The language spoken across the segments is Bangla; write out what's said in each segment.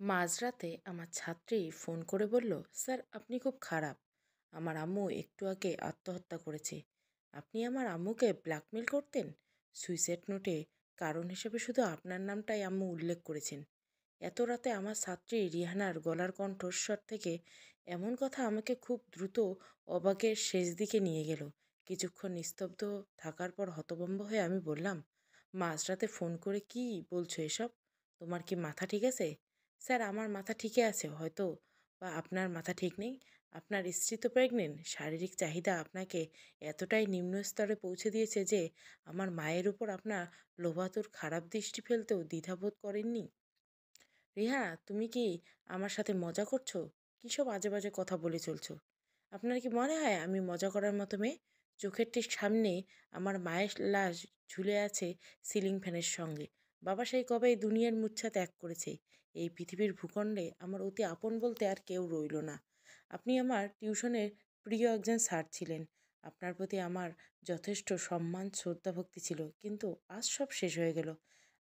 মাঝরাতে আমার ছাত্রী ফোন করে বলল, স্যার আপনি খুব খারাপ। আমার আম্মু একটু আগে আত্মহত্যা করেছে। আপনি আমার আম্মুকে ব্ল্যাকমেল করতেন। সুইসাইড নোটে কারণ হিসেবে শুধু আপনার নামটাই আম্মু উল্লেখ করেছেন। এত রাতে আমার ছাত্রী রিহানার গলার কণ্ঠস্বর থেকে এমন কথা আমাকে খুব দ্রুত অবাকের শেষ দিকে নিয়ে গেল। কিছুক্ষণ নিস্তব্ধ থাকার পর হতভম্ব হয়ে আমি বললাম, মাঝরাতে ফোন করে কি বলছো এসব? তোমার কি মাথা ঠিক আছে? স্যার আমার মাথা ঠিকই আছে হয়তো, বা আপনার মাথা ঠিক নেই। আপনার স্ত্রী তো প্রেগনেন্ট। শারীরিক চাহিদা আপনাকে এতটাই নিম্ন স্তরে পৌঁছে দিয়েছে যে আমার মায়ের উপর আপনার লোভাতুর খারাপ দৃষ্টি ফেলতেও দ্বিধাবোধ করেননি। রিহানা, তুমি কি আমার সাথে মজা করছো? কী সব আজে বাজে কথা বলে চলছো? আপনার কি মনে হয় আমি মজা করার মতো মেয়ে? চোখের ঠিক সামনে আমার মায়ের লাশ ঝুলে আছে সিলিং ফ্যানের সঙ্গে। বাবা সেই কবে এই দুনিয়ার মূর্ছা ত্যাগ করেছে। এই পৃথিবীর ভূখণ্ডে আমার অতি আপন বলতে আর কেউ রইল না। আপনি আমার টিউশনের প্রিয় একজন স্যার ছিলেন। আপনার প্রতি আমার যথেষ্ট সম্মান শ্রদ্ধা ভক্তি ছিল, কিন্তু আজ সব শেষ হয়ে গেল।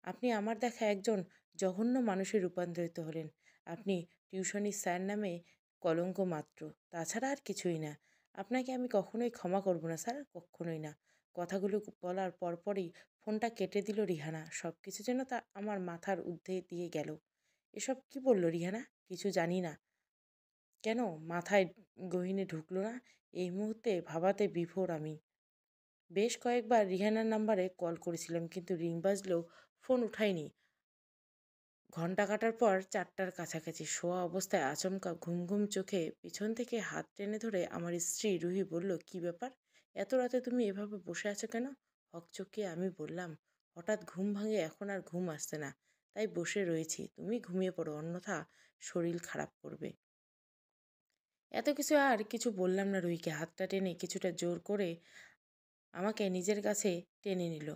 আপনি আমার দেখা একজন জঘন্য মানুষে রূপান্তরিত হলেন। আপনি টিউশনি স্যার নামে কলঙ্ক মাত্র, তাছাড়া আর কিছুই না। আপনাকে আমি কখনোই ক্ষমা করব না স্যার, কখনোই না। কথাগুলো বলার পরপরই ফোনটা কেটে দিল রিহানা। সব কিছু যেন তা আমার মাথার ঊর্ধ্বে দিয়ে গেল। এসব কি বলল রিহানা? কিছু জানি না কেন মাথায় গহীনে ঢুকলো না। এই মুহূর্তে ভাবাতে বিভোর আমি। বেশ কয়েকবার রিহানার নাম্বারে কল করেছিলাম, কিন্তু রিং বাজলেও ফোন উঠায়নি। ঘণ্টা কাটার পর 4টার কাছাকাছি শোয়া অবস্থায় আচমকা ঘুম ঘুম চোখে পিছন থেকে হাত টেনে ধরে আমার স্ত্রী রুহি বলল, কি ব্যাপার? এত রাতে তুমি এভাবে বসে আছো কেন? হকচকিয়ে আমি বললাম, হঠাৎ ঘুম ভাঙে, এখন আর ঘুম আসছে না, তাই বসে রয়েছি। তুমি ঘুমিয়ে পড়ো, অন্যথা শরীর খারাপ করবে। এত কিছু আর কিছু বললাম না রুহিকে। হাতটা টেনে কিছুটা জোর করে আমাকে নিজের কাছে টেনে নিল।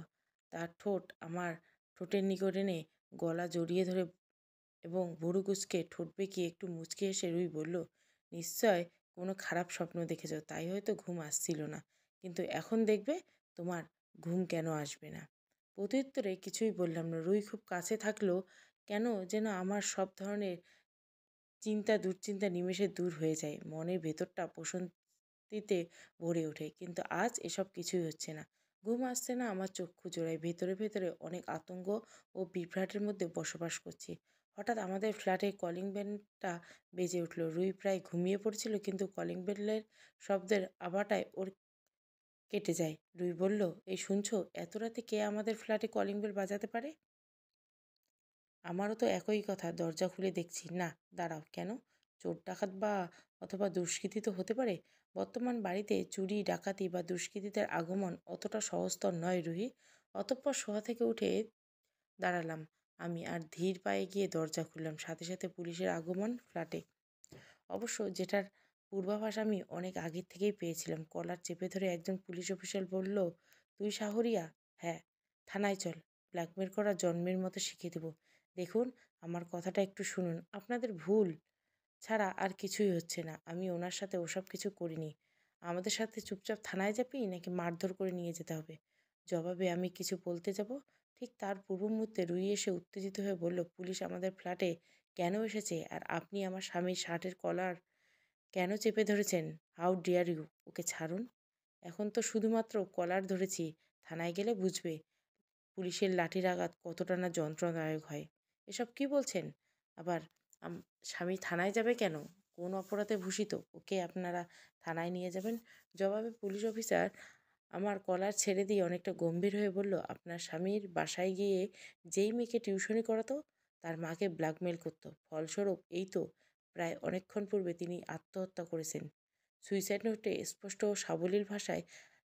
তার ঠোঁট আমার ঠোঁটের নিকট এনে গলা জড়িয়ে ধরে এবং ভুরু কুঁচকে ঠোঁট বেঁকিয়ে একটু মুচকি হেসে রুহি বলল, নিশ্চয় কোনো খারাপ স্বপ্ন দেখেছ, তাই হয়তো ঘুম আসছিল না। কিন্তু এখন দেখবে তোমার ঘুম কেন আসবে না। প্রত্যুত্তরে কিছুই বললাম না। রুহি খুব কাছে থাকলেও কেন যেন আমার সব ধরনের চিন্তা দুশ্চিন্তা নিমেষে দূর হয়ে যায়। মনের ভেতরটা প্রশান্তিতে ভরে ওঠে। কিন্তু আজ এসব কিছুই হচ্ছে না। ঘুম আসছে না, আমার চক্ষু জোড়ায়। ভেতরে ভেতরে অনেক আতঙ্ক ও বিভ্রাটের মধ্যে বসবাস করছি। হঠাৎ আমাদের ফ্ল্যাটে কলিং বেলটা বেজে উঠল। রুই প্রায় ঘুমিয়ে পড়ছিল, কিন্তু কলিং বেলের শব্দের আভাটায় ওর কেটে যায়। রুই বলল, এই শুনছো, এত রাতে কে আমাদের ফ্ল্যাটে কলিং বেল বাজাতে পারে? আমারও তো একই কথা, দরজা খুলে দেখছি না। দাঁড়াও, কেন? চোর ডাকাত বা অথবা দুষ্কৃতী তো হতে পারে। বর্তমান বাড়িতে চুরি ডাকাতি বা দুষ্কৃতীদের আগমন অতটা সহজতর নয় রুহি। অতঃপর শোয়া থেকে উঠে দাঁড়ালাম আমি আর ধীর পায়ে গিয়ে দরজা খুললাম। সাথে সাথে পুলিশের আগমন ফ্ল্যাটে। অবশ্য যেটার পূর্বাভাস আমি অনেক আগের থেকেই পেয়েছিলাম। কলার চেপে ধরে একজন পুলিশ অফিসার বলল, তুই শাহরিয়া? হ্যাঁ। থানায় চল, ব্ল্যাকমেল করা জন্মের মতো শিখিয়ে দেবো। দেখুন, আমার কথাটা একটু শুনুন। আপনাদের ভুল ছাড়া আর কিছুই হচ্ছে না। আমি ওনার সাথে ওসব কিছু করিনি। আমাদের সাথে চুপচাপ থানায় যাবি নাকি মারধর করে নিয়ে যেতে হবে? জবাবে আমি কিছু বলতে যাব, ঠিক তার পূর্ব মুহূর্তে রুই এসে উত্তেজিত হয়ে বলল, পুলিশ আমাদের ফ্ল্যাটে কেন এসেছে? আর আপনি আমার স্বামীর শার্টের কলার কেন চেপে ধরেছেন? How deer you! ওকে ছাড়ুন। এখন তো শুধুমাত্র কলার ধরেছি। থানায় গেলে বুঝবে পুলিশের লাঠির আঘাত কতটা না যন্ত্রণাদায়ক হয়। এসব কি বলছেন? আবার স্বামী থানায় যাবে কেন? কোন অপরাধে ভূষিত? ওকে আপনারা থানায় নিয়ে যাবেন। জবাবে পুলিশ অফিসার আমার কলার ছেড়ে দিয়ে অনেকটা গম্ভীর হয়ে বলল, আপনার স্বামীর বাসায় গিয়ে যেই মেয়েকে টিউশনি করাতো তার মাকে ব্ল্যাকমেল করতো। ফলস্বরূপ এই তো প্রায় অনেকক্ষণ পূর্বে তিনি আত্মহত্যা করেছেন। সুইসাইড নোটে স্পষ্ট ও সাবলীল ভাষায়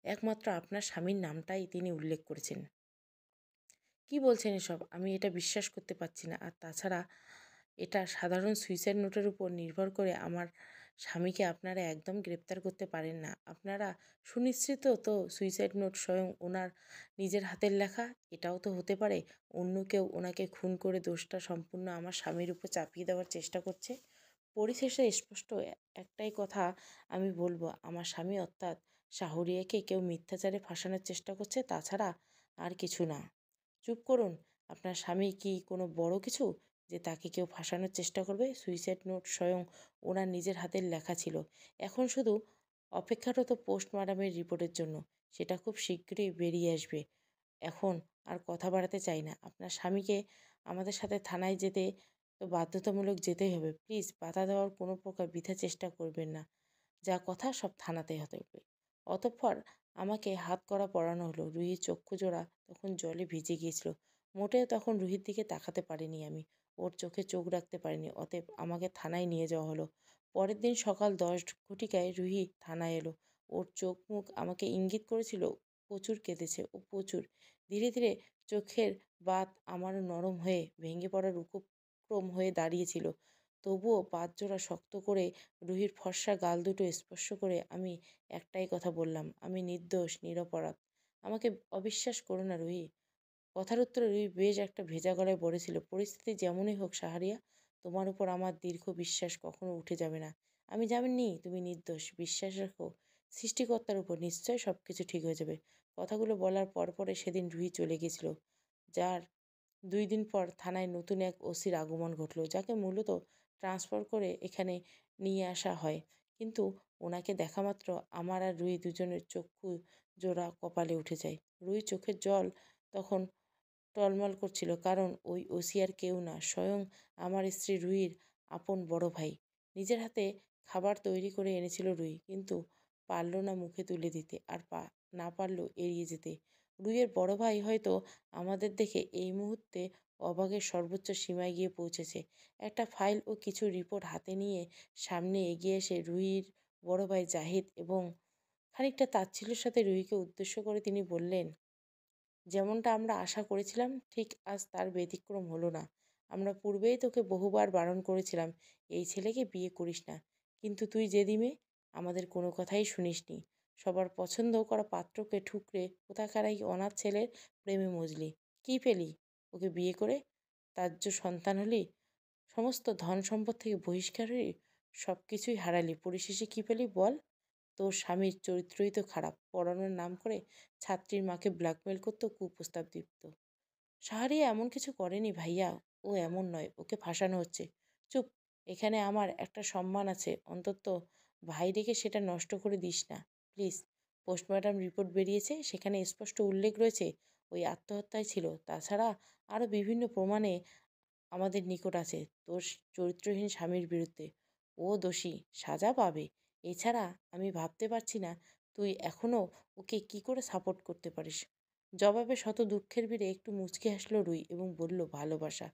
একমাত্র আপনার স্বামীর নামটাই তিনি উল্লেখ করেছেন। কি বলছেন এসব? আমি এটা বিশ্বাস করতে পারছি না। আর তাছাড়া এটা সাধারণ সুইসাইড নোটের উপর নির্ভর করে আমার স্বামীকে আপনারা একদম গ্রেপ্তার করতে পারেন না। আপনারা সুনিশ্চিত তো সুইসাইড নোট স্বয়ং ওনার নিজের হাতের লেখা? এটাও তো হতে পারে অন্য কেউ ওনাকে খুন করে দোষটা সম্পূর্ণ আমার স্বামীর উপর চাপিয়ে দেওয়ার চেষ্টা করছে। পরিশেষে স্পষ্ট একটাই কথা আমি বলবো, আমার স্বামী অর্থাৎ শাহরিয়াকে কেউ মিথ্যাচারে ফাঁসানোর চেষ্টা করছে, তাছাড়া আর কিছু না। চুপ করুন। আপনার স্বামী কি কোনো বড় কিছু যে তাকে কেউ ফাঁসানোর চেষ্টা করবে। সুইসাইড নোট স্বয়ং ওনার নিজের হাতের লেখা ছিল। এখন শুধু অপেক্ষারত পোস্টমর্টমের রিপোর্টের জন্য। সেটা খুব শিগগিরই বেরিয়ে আসবে। এখন আর কথা বাড়াতে চাই না। আপনার স্বামীকে আমাদের সাথে থানায় যেতে তো বাধ্যতামূলক যেতেই হবে। প্লিজ বাধা দেওয়ার কোনো প্রকার বৃথা চেষ্টা করবেন না। যা কথা সব থানাতে হতে হবে। অতঃপর আমাকে হাতকড়া পরানো হলো। রুহির চক্ষুজোড়া তখন জলে ভিজে গিয়েছিল। মোটেও তখন রুহির দিকে তাকাতে পারিনি আমি। ওর চোখে চোখ রাখতে পারিনি। অতএব আমাকে থানায় নিয়ে যাওয়া হলো। পরের দিন সকাল 10 ঘটিকায় রুহি থানায় এলো। ওর চোখ মুখ আমাকে ইঙ্গিত করেছিল প্রচুর কেঁদেছে ও প্রচুর। ধীরে ধীরে চোখের বাঁধ আমারও নরম হয়ে ভেঙে পড়ার উপক্রম হয়ে দাঁড়িয়েছিল। তবুও বাঁধজোড়া শক্ত করে রুহির ফর্সা গাল দুটো স্পর্শ করে আমি একটাই কথা বললাম, আমি নির্দোষ, নিরপরাধ। আমাকে অবিশ্বাস করো না রুহি। কথার উত্তরে রুহি বেশ একটা ভেজা গলায় বলেছিল, পরিস্থিতি যেমনই হোক সাহারিয়া, তোমার উপর আমার দীর্ঘ বিশ্বাস কখনো উঠে যাবে না। আমি জানি তুমি নির্দোষ। বিশ্বাস রাখো সৃষ্টিকর্তার উপর, নিশ্চয়ই সব কিছু ঠিক হয়ে যাবে। কথাগুলো বলার পরে সেদিন রুহি চলে গেছিল। যার 2 দিন পর থানায় নতুন এক ওসির আগমন ঘটল, যাকে মূলত ট্রান্সফার করে এখানে নিয়ে আসা হয়। কিন্তু ওনাকে দেখামাত্র আমার আর রুহি দুজনের চক্ষু জোড়া কপালে উঠে যায়। রুহি চোখের জল তখন টলমল করছিল, কারণ ওই ওসি আর কেউ না, স্বয়ং আমার স্ত্রী রুহির আপন বড় ভাই। নিজের হাতে খাবার তৈরি করে এনেছিল রুহি, কিন্তু পারল না মুখে তুলে দিতে, আর না পারলেও এড়িয়ে যেতে। রুহির বড় ভাই হয়তো আমাদের দেখে এই মুহূর্তে অবাকের সর্বোচ্চ সীমায় গিয়ে পৌঁছেছে। একটা ফাইল ও কিছু রিপোর্ট হাতে নিয়ে সামনে এগিয়ে এসে রুহির বড় ভাই জাহিদ এবং খানিকটা তাচ্ছিল্যের সাথে রুহিকে উদ্দেশ্য করে তিনি বললেন, যেমনটা আমরা আশা করেছিলাম ঠিক আজ তার ব্যতিক্রম হলো না। আমরা পূর্বেই তোকে বহুবার বারণ করেছিলাম এই ছেলেকে বিয়ে করিস না, কিন্তু তুই জেদি মেয়ে, আমাদের কোনো কথাই শুনিসনি। সবার পছন্দ করা পাত্রকে ঠুকরে কোথাকার এই অনাথ ছেলের প্রেমে মজলি। কি পেলি ওকে বিয়ে করে? ত্যায্য সন্তান হলি, সমস্ত ধন সম্পদ থেকে বহিষ্কার হলি, সব কিছুই হারালি, পরিশেষে কি পেলি বল? তোর স্বামীর চরিত্রই তো খারাপ। পড়ানোর নাম করে ছাত্রীর মাকে ব্ল্যাকমেল করতো, কুপ্রস্তাব দিত। শাহরিয়া এমন কিছু করেনি ভাইয়া। ও এমন নয়, ওকে ফাঁসানো হচ্ছে। চুপ, এখানে আমার একটা সম্মান আছে, অন্তত ভাই রেখে সেটা নষ্ট করে দিস না প্লিজ। পোস্টমর্টম রিপোর্ট বেরিয়েছে, সেখানে স্পষ্ট উল্লেখ রয়েছে ওই আত্মহত্যায় ছিল। তাছাড়া আরও বিভিন্ন প্রমাণে আমাদের নিকট আছে তোর চরিত্রহীন স্বামীর বিরুদ্ধে। ও দোষী, সাজা পাবে। এছাড়া আমি ভাবতে পারছি না তুই এখনও ওকে কি করে সাপোর্ট করতে পারিস। জবাবে শত দুঃখের ভিড়ে একটু মুচকি হাসলো রুই এবং বলল, ভালোবাসা।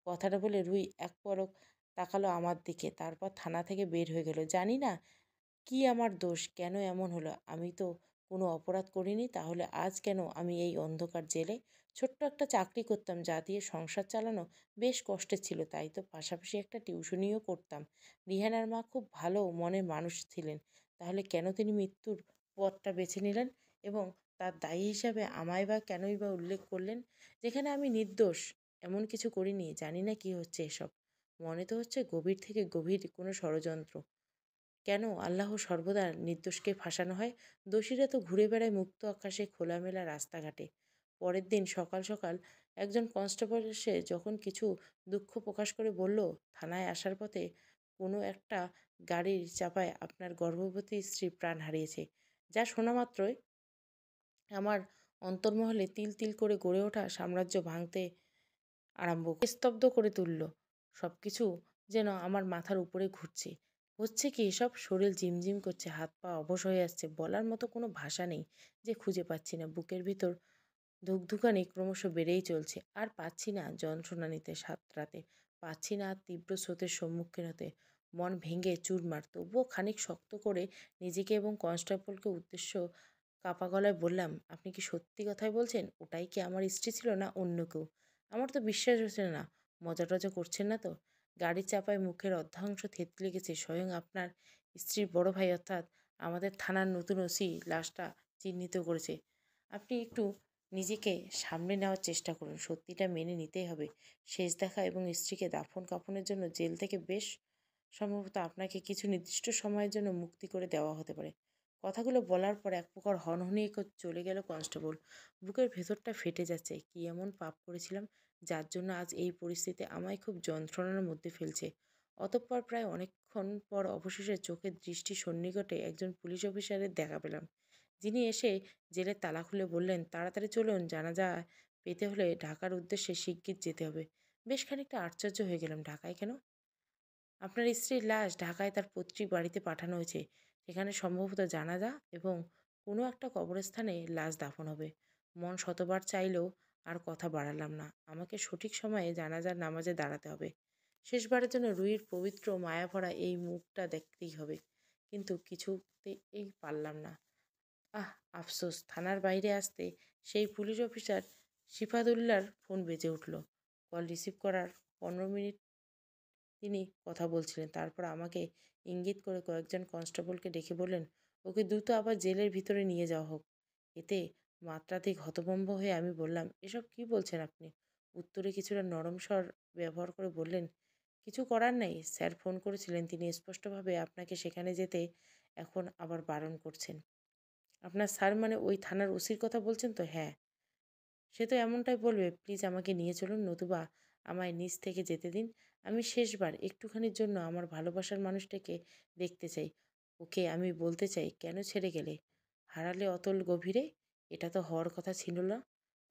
কথাটা বলে রুই এক পলক তাকালো আমার দিকে, তারপর থানা থেকে বের হয়ে গেল। জানি না কি আমার দোষ, কেন এমন হলো। আমি তো কোনো অপরাধ করিনি, তাহলে আজ কেন আমি এই অন্ধকার জেলে? ছোট্ট একটা চাকরি করতাম, যা দিয়ে সংসার চালানো বেশ কষ্টের ছিল। তাই তো পাশাপাশি একটা টিউশনিও করতাম। রিহানার মা খুব ভালো মনের মানুষ ছিলেন। তাহলে কেন তিনি মৃত্যুর পথটা বেছে নিলেন এবং তার দায়ী হিসাবে আমায় বা কেনই বা উল্লেখ করলেন, যেখানে আমি নির্দোষ? এমন কিছু করিনি। জানি না কি হচ্ছে এসব। মনে তো হচ্ছে গভীর থেকে গভীর কোনো ষড়যন্ত্র। কেন আল্লাহ সর্বদা নির্দোষকে ফাঁসানো হয়? দোষীরা তো ঘুরে বেড়ায় মুক্ত আকাশে, খোলামেলা রাস্তাঘাটে। পরের দিন সকাল সকাল একজন কনস্টেবল এসে যখন কিছু দুঃখ প্রকাশ করে বলল, থানায় আসার পথে কোনো একটা গাড়ির চাপায় আপনার গর্ভবতী স্ত্রী প্রাণ হারিয়েছে, যা শোনা মাত্রই আমার অন্তর্মহলে তিল তিল করে গড়ে ওঠা সাম্রাজ্য ভাঙতে স্তব্ধ করে তুলল। সব কিছু যেন আমার মাথার উপরে ঘুরছে। হচ্ছে কি এসব? শরীর ঝিমঝিম করছে, হাত পা অবশ হয়ে আসছে। বলার মতো কোনো ভাষা নেই যে খুঁজে পাচ্ছি না। বুকের ভিতর ধুকধুকানি ক্রমশ বেড়েই চলছে। আর পাচ্ছি না যন্ত্রণা নিতে সাঁতরাতে। পাচ্ছি না আর তীব্র স্রোতের সম্মুখীন হতে। মন ভেঙে চুরমার। তবুও খানিক শক্ত করে নিজেকে এবং কনস্টেবলকে উদ্দেশ্য কাপা গলায় বললাম, আপনি কি সত্যি কথাই বলছেন? ওটাই কি আমার স্ত্রী ছিল না অন্য কেউ? আমার তো বিশ্বাস হচ্ছে না। মজা টজা করছেন না তো? গাড়ির চাপায় মুখের অর্ধাংশ থেতলে গেছে। স্বয়ং আপনার স্ত্রীর বড় ভাই, অর্থাৎ আমাদের থানার নতুন ওসি লাশটা চিহ্নিত করেছে। আপনি একটু নিজেকে সামলে নেওয়ার চেষ্টা করুন। সত্যিটা মেনে নিতেই হবে। শেষ দেখা এবং স্ত্রীকে দাফন কাফনের জন্য জেল থেকে বেশ সম্ভবত আপনাকে কিছু নির্দিষ্ট সময়ের জন্য মুক্তি করে দেওয়া হতে পারে। কথাগুলো বলার পর এক প্রকার হনহনিয়ে চলে গেল কনস্টেবল। বুকের ভেতরটা ফেটে যাচ্ছে। কি এমন পাপ করেছিলাম যার জন্য আজ এই পরিস্থিতি আমায় খুব যন্ত্রণার মধ্যে ফেলছে। অতঃপর প্রায় অনেকক্ষণ পর অবশেষে চোখের দৃষ্টি সন্নিকটে একজন পুলিশ অফিসারের দেখা পেলাম, যিনি এসে জেলের তালা খুলে বললেন, তাড়াতাড়ি চলুন, জানাজা পেতে হলে ঢাকার উদ্দেশ্যে শিগগির যেতে হবে। বেশ খানিকটা আশ্চর্য হয়ে গেলাম, ঢাকায় কেন? আপনার স্ত্রীর লাশ ঢাকায় তার পৈতৃক বাড়িতে পাঠানো হয়েছে। সেখানে সম্ভবত জানাজা এবং কোনো একটা কবরস্থানে লাশ দাফন হবে। মন শতবার চাইলেও আর কথা বাড়ালাম না। আমাকে সঠিক সময়ে জানাজার নামাজে দাঁড়াতে হবে। শেষবারের জন্য রুহির পবিত্র মায়াভরা এই মুখটা দেখতেই হবে। কিন্তু কিছুতেই পারলাম না। আহ! আফসোস! থানার বাইরে আসতে সেই পুলিশ অফিসার সিফাতুল্লাহর ফোন বেজে উঠল। কল রিসিভ করার ১৫ মিনিট তিনি কথা বলছিলেন। তারপর আমাকে ইঙ্গিত করে কয়েকজন কনস্টেবলকে ডেকে বললেন, ওকে দ্রুত আবার জেলের ভিতরে নিয়ে যাওয়া হোক। এতে মাত্রাধিক হতভম্ব হয়ে আমি বললাম, এসব কি বলছেন আপনি? উত্তরে কিছুটা নরম স্বর ব্যবহার করে বললেন, কিছু করার নাই। স্যার ফোন করেছিলেন, তিনি স্পষ্টভাবে আপনাকে সেখানে যেতে এখন আবার বারণ করছেন। আপনার স্যার মানে ওই থানার ওসির কথা বলছেন তো? হ্যাঁ। সে তো এমনটাই বলবে। প্লিজ আমাকে নিয়ে চলুন, নতুবা আমায় নিজ থেকে যেতে দিন। আমি শেষবার একটুখানির জন্য আমার ভালোবাসার মানুষটাকে দেখতে চাই। ওকে আমি বলতে চাই, কেন ছেড়ে গেলে? হারালে অতল গভীরে? এটা তো হওয়ার কথা ছিল না।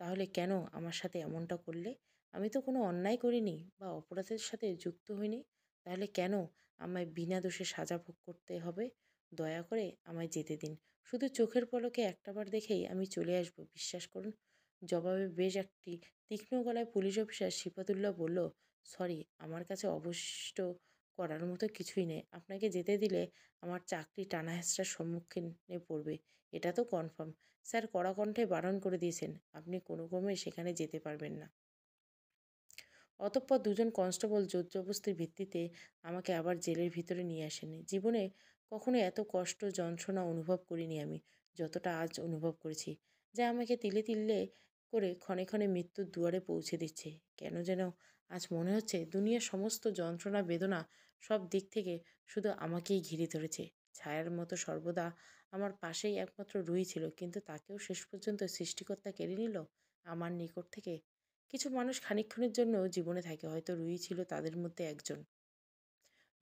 তাহলে কেন আমার সাথে এমনটা করলে? আমি তো কোনো অন্যায় করিনি বা অপরাধের সাথে যুক্ত হইনি। তাহলে কেন আমায় বিনা দোষে সাজা ভোগ করতে হবে? দয়া করে আমায় যেতে দিন। শুধু চোখের পলকে একটাবার দেখেই আমি চলে আসবো, বিশ্বাস করুন। জবাবে বেশ একটি তীক্ষ্ণ গলায় পুলিশ অফিসার সিফাতুল্লাহ বলল, সরি, আমার কাছে অবশিষ্ট করার মতো কিছুই নেই। আপনাকে যেতে দিলে আমার চাকরি টানা-হেঁচড়ার সম্মুখীনে পড়বে। এটা তো কনফার্ম। স্যার কড়া কণ্ঠে বারণ করে দিয়েছেন, আপনি কোনো ক্রমে সেখানে যেতে পারবেন না। অতঃপর দুজন কনস্টেবল জোরজবস্তির ভিত্তিতে আমাকে আবার জেলের ভিতরে নিয়ে আসেন। জীবনে কখনো এত কষ্ট যন্ত্রণা অনুভব করিনি আমি, যতটা আজ অনুভব করেছি, যা আমাকে তিলে তিলে করে ক্ষণে ক্ষণে মৃত্যুর দুয়ারে পৌঁছে দিচ্ছে। কেন যেন আজ মনে হচ্ছে দুনিয়ার সমস্ত যন্ত্রণা বেদনা সব দিক থেকে শুধু আমাকেই ঘিরে ধরেছে। ছায়ার মতো সর্বদা আমার পাশেই একমাত্র রুহি ছিল, কিন্তু তাকেও শেষ পর্যন্ত সৃষ্টিকর্তা কেড়ে নিল আমার নিকট থেকে। কিছু মানুষ খানিকক্ষণের জন্য জীবনে থাকে, হয়তো রুহি ছিল তাদের মধ্যে একজন।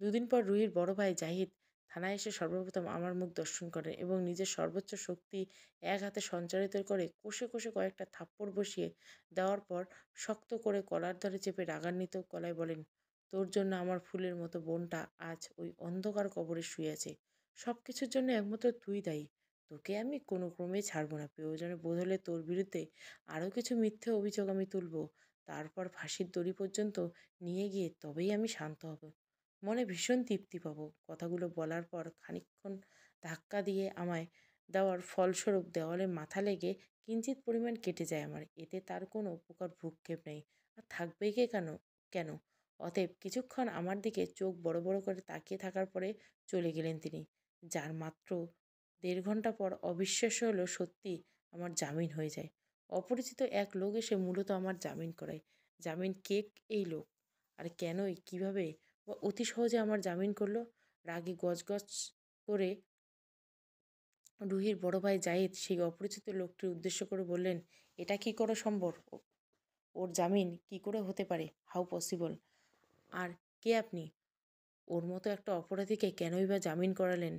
দুদিন পর রুহির বড় ভাই জাহিদ থানায় এসে সর্বপ্রথম আমার মুখ দর্শন করেন এবং নিজের সর্বোচ্চ শক্তি এক হাতে সঞ্চারিত করে কষে কষে কয়েকটা থাপ্পড় বসিয়ে দেওয়ার পর শক্ত করে কলার ধরে চেপে রাগান্বিত গলায় বলেন, তোর জন্য আমার ফুলের মতো বোনটা আজ ওই অন্ধকার কবরে শুয়ে আছে। সব কিছুর জন্য একমাত্র তুই দায়ী। তোকে আমি কোনো ক্রমেই ছাড়বো না। প্রয়োজনে বোধ হলে তোর বিরুদ্ধে আরও কিছু মিথ্যে অভিযোগ আমি তুলব। তারপর ফাঁসির দড়ি পর্যন্ত নিয়ে গিয়ে তবেই আমি শান্ত হব। মনে ভীষণ তৃপ্তি পাবো। কথাগুলো বলার পর খানিকক্ষণ ধাক্কা দিয়ে আমায় দেওয়ার ফলস্বরূপ দেওয়ালে মাথা লেগে কিঞ্চিৎ পরিমাণ কেটে যায় আমার। এতে তার কোনো প্রকার ভ্রূক্ষেপ নেই। আর থাকবেই কেন? অতএব কিছুক্ষণ আমার দিকে চোখ বড় বড় করে তাকিয়ে থাকার পরে চলে গেলেন তিনি। যার মাত্র ১.৫ ঘন্টা পর অবিশ্বাস্য হলো সত্যি আমার জামিন হয়ে যায়। অপরিচিত এক লোক এসে মূলত আমার জামিন করায়। জামিন কে এই লোক? আর কেনই, কিভাবে ও অতি সহজে আমার জামিন করলো? রাগে গজগজ করে রুহির বড় ভাই জাহিদ সেই অপরিচিত লোকটির উদ্দেশ্য করে বললেন, এটা কি করে সম্ভব? ওর জামিন কি করে হতে পারে? How possible? আর কে আপনি? ওর মতো একটা অপরাধীকে কেনই বা জামিন করালেন?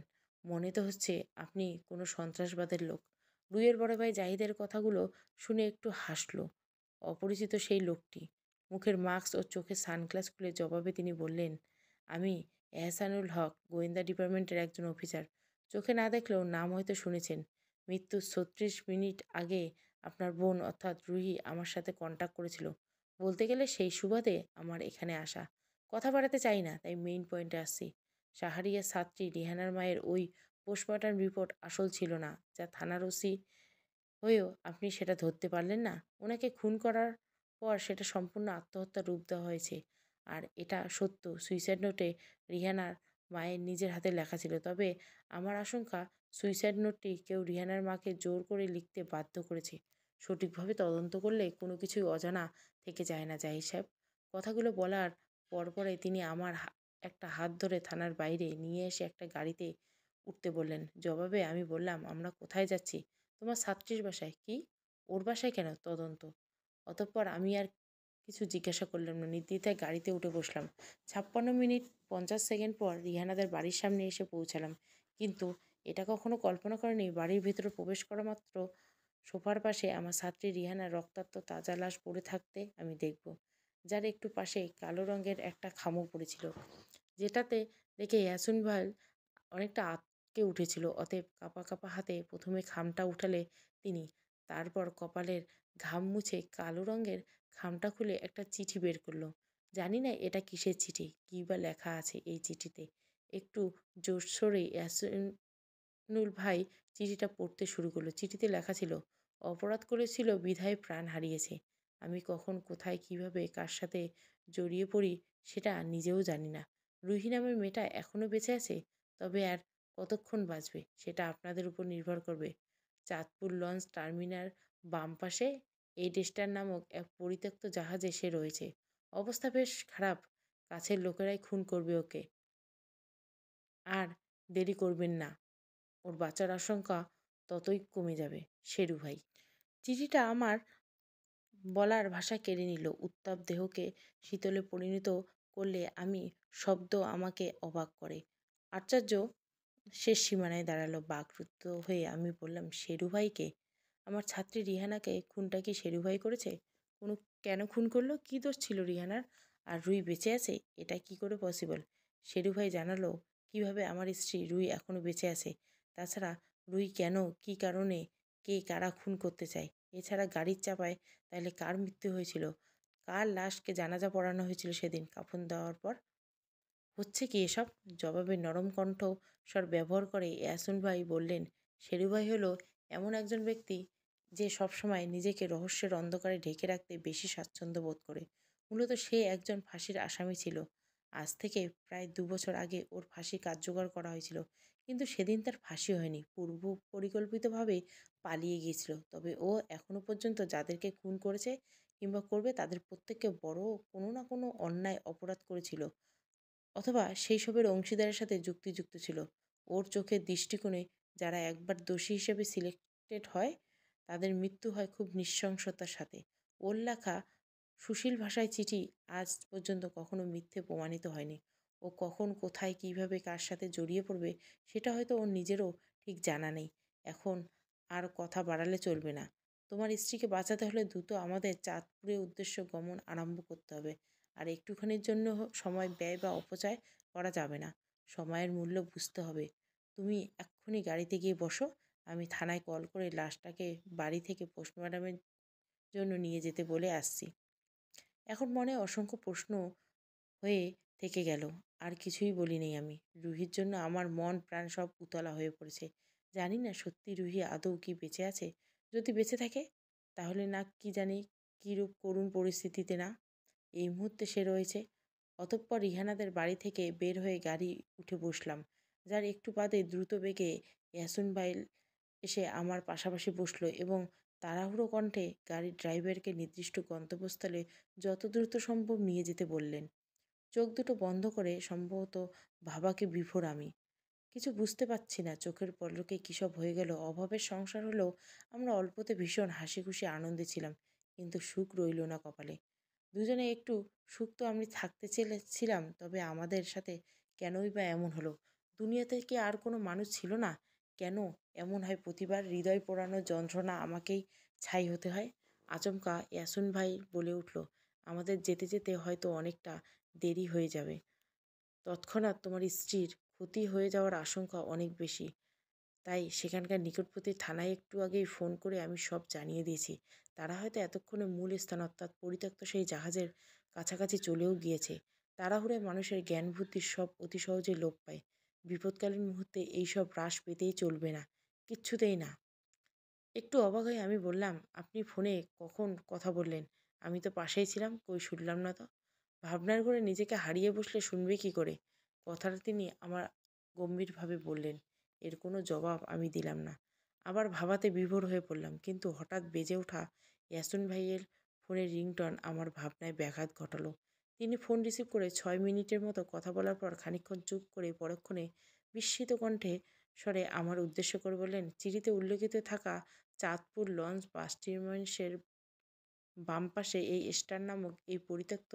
মনে তো হচ্ছে আপনি কোনো সন্ত্রাসবাদের লোক। রুইয়ের বড় ভাই জাহিদের কথাগুলো শুনে একটু হাসল অপরিচিত সেই লোকটি। মুখের মাস্ক ও চোখের সানগ্লাস খুলে জবাবে তিনি বললেন, আমি এহসানুল হক, গোয়েন্দা ডিপার্টমেন্টের একজন অফিসার। চোখে না দেখলেও নাম হয়তো শুনেছেন। মৃত্যুর ৩৬ মিনিট আগে আপনার বোন অর্থাৎ রুহি আমার সাথে কন্ট্যাক্ট করেছিল। বলতে গেলে সেই সুবাদে আমার এখানে আসা। কথা বাড়াতে চাই না, তাই মেইন পয়েন্টে আসছি। শাহরিয়ার ছাত্রী রিহানার মায়ের ওই পোস্টমর্টম রিপোর্ট আসল ছিল না, যা থানার ওসি হয়েও আপনি সেটা ধরতে পারলেন না। ওনাকে খুন করার পর সেটা সম্পূর্ণ আত্মহত্যার রূপ দেওয়া হয়েছে। আর এটা সত্য, সুইসাইড নোটে রিহানার মায়ের নিজের হাতে লেখা ছিল। তবে আমার আশঙ্কা, সুইসাইড নোটটি কেউ রিহানার মাকে জোর করে লিখতে বাধ্য করেছে। সঠিকভাবে তদন্ত করলে কোনো কিছুই অজানা থেকে যায় না জাহিদ সাহেব। কথাগুলো বলার পরপরে তিনি আমার একটা হাত ধরে থানার বাইরে নিয়ে এসে একটা গাড়িতে উঠতে বললেন। জবাবে আমি বললাম, আমরা কোথায় যাচ্ছি? তোমার ছাত্রীর বাসায়। কি? ওর বাসায় কেন? তদন্ত। অতঃপর আমি আর কিছু জিজ্ঞাসা করলাম না, নির্দ্বিধায় গাড়িতে উঠে বসলাম। 56 মিনিট 50 সেকেন্ড পর রিহানাদের বাড়ির সামনে এসে পৌঁছালাম। কিন্তু এটা কখনো কল্পনা করিনি বাড়ির ভেতরে প্রবেশ করা মাত্র সোফার পাশে আমার ছাত্রী রিহানার রক্তাক্ত তাজা লাশ পড়ে থাকতে আমি দেখব, যার একটু পাশে কালো রঙের একটা খামও পড়েছিল, যেটাতে দেখে ইয়াসিন ভাই অনেকটা আঁতকে উঠেছিল। অতএব কাঁপা কাঁপা হাতে প্রথমে খামটা উঠালে তিনি, তারপর কপালের ঘাম মুছে কালো রঙের খামটা খুলে একটা চিঠি বের করলো। জানি না এটা কিসের চিঠি, কী বা লেখা আছে এই চিঠিতে। একটু জোর সোরে ইয়াসিনুল ভাই চিঠিটা পড়তে শুরু করলো। চিঠিতে লেখা ছিল, অপরাধ করেছিল বিধায় প্রাণ হারিয়েছে। আমি কখন, কোথায়, কিভাবে, কার সাথে জড়িয়ে পড়ি সেটা নিজেও জানি না। রুহি নামের মেয়েটা এখনো বেঁচে আছে, তবে আর কতক্ষণ বাঁচবে সেটা আপনাদের উপর নির্ভর করবে। চাঁদপুর লঞ্চ টার্মিনাল বাম পাশে এইডেস্টার নামক এক পরিত্যক্ত জাহাজে সে রয়েছে। অবস্থা বেশ খারাপ। কাছের লোকেরাই খুন করবে ওকে। আর দেরি করবেন না, ওর বাঁচার আশঙ্কা ততই কমে যাবে। শেরু ভাই। চিঠিটা আমার বলার ভাষা কেড়ে নিল। উত্তাপ দেহকে শীতলে পরিণত করলে আমি শব্দ আমাকে অবাক করে। আশ্চর্য। শেষ সীমানায় দাঁড়ালো। বাকরুদ্ধ হয়ে আমি বললাম, শেরু ভাইকে? আমার ছাত্রী রিহানাকে খুনটা কি শেরু ভাই করেছে? কোনো কেন খুন করলো? কী দোষ ছিল রিহানার? আর রুই বেঁচে আছে? এটা কি করে পসিবল? শেরু ভাই জানালো কিভাবে আমার স্ত্রী রুই এখনো বেঁচে আছে। তাছাড়া রুই কেন, কী কারণে, কে কারা খুন করতে চায়? এছাড়া গাড়ির চাপায় তাহলে কার মৃত্যু হয়েছিল? কার লাশকে জানাজা পড়ানো হয়েছিল সেদিন কাফন দেওয়ার পর? হচ্ছে কি এসব? জবাবে নরম কণ্ঠ স্বর ব্যবহার করে ইয়াসিন ভাই বললেন, শেরু ভাই হলো এমন একজন ব্যক্তি যে সবসময় নিজেকে রহস্যের অন্ধকারে ঢেকে রাখতে বেশি স্বাচ্ছন্দ্য বোধ করে। মূলত সে একজন ফাঁসির আসামি ছিল। আজ থেকে প্রায় 2 বছর আগে ওর ফাঁসি কার্যকর করা হয়েছিল, কিন্তু সেদিন তার ফাঁসি হয়নি। পূর্ব পরিকল্পিতভাবে পালিয়ে গিয়েছিল। তবে ও এখনো পর্যন্ত যাদেরকে খুন করেছে কিংবা করবে তাদের প্রত্যেককে বড় কোনো না কোনো অন্যায় অপরাধ করেছিল, অথবা সেই সবের অংশীদারের সাথে যুক্তিযুক্ত ছিল। ওর চোখের দৃষ্টিকোণে যারা একবার দোষী হিসেবে সিলেক্টেড হয় তাদের মৃত্যু হয় খুব নৃশংসতার সাথে। ওর লেখা সুশীল ভাষায় চিঠি আজ পর্যন্ত কখনো মিথ্যে প্রমাণিত হয়নি। ও কখন, কোথায়, কিভাবে, কার সাথে জড়িয়ে পড়বে সেটা হয়তো ওর নিজেরও ঠিক জানা নেই। এখন আর কথা বাড়ালে চলবে না। তোমার স্ত্রীকে বাঁচাতে হলে দ্রুত আমাদের চাঁদপুরের উদ্দেশ্য গমন আরম্ভ করতে হবে। আর একটুখানির জন্য সময় ব্যয় বা অপচয় করা যাবে না। সময়ের মূল্য বুঝতে হবে। তুমি এক্ষুনি গাড়িতে গিয়ে বসো। আমি থানায় কল করে লাশটাকে বাড়ি থেকে পোস্টমর্টমের জন্য নিয়ে যেতে বলে আসছি। এখন মনে অসংখ্য প্রশ্ন হয়ে থেকে গেল। আর কিছুই বলিনি আমি। রুহির জন্য আমার মন প্রাণ সব উতলা হয়ে পড়েছে। জানি না সত্যি রুহি আদৌ কি বেঁচে আছে। যদি বেঁচে থাকে তাহলে না কি জানি কীরূপ করুণ পরিস্থিতিতে না এই মুহূর্তে সে রয়েছে। অতঃপর রিহানাদের বাড়ি থেকে বের হয়ে গাড়ি উঠে বসলাম। যার একটু বাদে দ্রুত বেগে ইয়াসিন ভাই এসে আমার পাশাপাশি বসলো এবং তাড়াহুড়ো কণ্ঠে গাড়ির ড্রাইভারকে নির্দিষ্ট গন্তব্যস্থলে যত দ্রুত সম্ভব নিয়ে যেতে বললেন। চোখ দুটো বন্ধ করে সম্ভবত ভাবাকে বিভোর আমি। কিছু বুঝতে পারছি না চোখের পলকে কী সব হয়ে গেল। অভাবের সংসার হলেও আমরা অল্পতে ভীষণ হাসি খুশি আনন্দে ছিলাম, কিন্তু সুখ রইল না কপালে। দুজনে একটু সুখ তো আমি থাকতে চেয়েছিলাম, তবে আমাদের সাথে কেনই বা এমন হলো? দুনিয়াতে কি আর কোনো মানুষ ছিল না? কেন এমন হয় প্রতিবার হৃদয় পোড়ানো যন্ত্রণা আমাকেই ছাই হতে হয়? আচমকা ইয়াসিন ভাই বলে উঠল, আমাদের যেতে যেতে হয়তো অনেকটা দেরি হয়ে যাবে। তৎক্ষণাৎ তোমার স্ত্রীর ক্ষতি হয়ে যাওয়ার আশঙ্কা অনেক বেশি। তাই সেখানকার নিকটবর্তী থানায় একটু আগেই ফোন করে আমি সব জানিয়ে দিয়েছি। তারা হয়তো এতক্ষণে মূল স্থান অর্থাৎ পরিত্যক্ত সেই জাহাজের কাছাকাছি চলেও গিয়েছে। তাড়াহুড়োয় মানুষের জ্ঞান বুদ্ধি সব অতি সহজে লোপ পায়। বিপদকালীন মুহূর্তে এইসব হ্রাস পেতেই চলবে না, কিচ্ছুতেই না। একটু অবাক হয়ে আমি বললাম, আপনি ফোনে কখন কথা বললেন? আমি তো পাশেই ছিলাম, কই শুনলাম না তো। ভাবনার ঘরে নিজেকে হারিয়ে বসলে শুনবে কি করে? কথাটা তিনি আমার গম্ভীরভাবে বললেন। এর কোনো জবাব আমি দিলাম না। আবার ভাবাতে বিভোর হয়ে পড়লাম, কিন্তু হঠাৎ বেজে ওঠা ইয়াসিন ভাইয়ের ফোনের রিংটন আমার ভাবনায় ব্যাঘাত ঘটালো। তিনি ফোন রিসিভ করে 6 মিনিটের মতো কথা বলার পর খানিকক্ষণ চুপ করে পরক্ষণে বিস্মিত কণ্ঠে স্বরে আমার উদ্দেশ্য করে বললেন, চিঠিতে উল্লেখিত থাকা চাঁদপুর লঞ্চ বাস টার্মিনাসের বাম পাশে এই স্টার নামক এই পরিত্যক্ত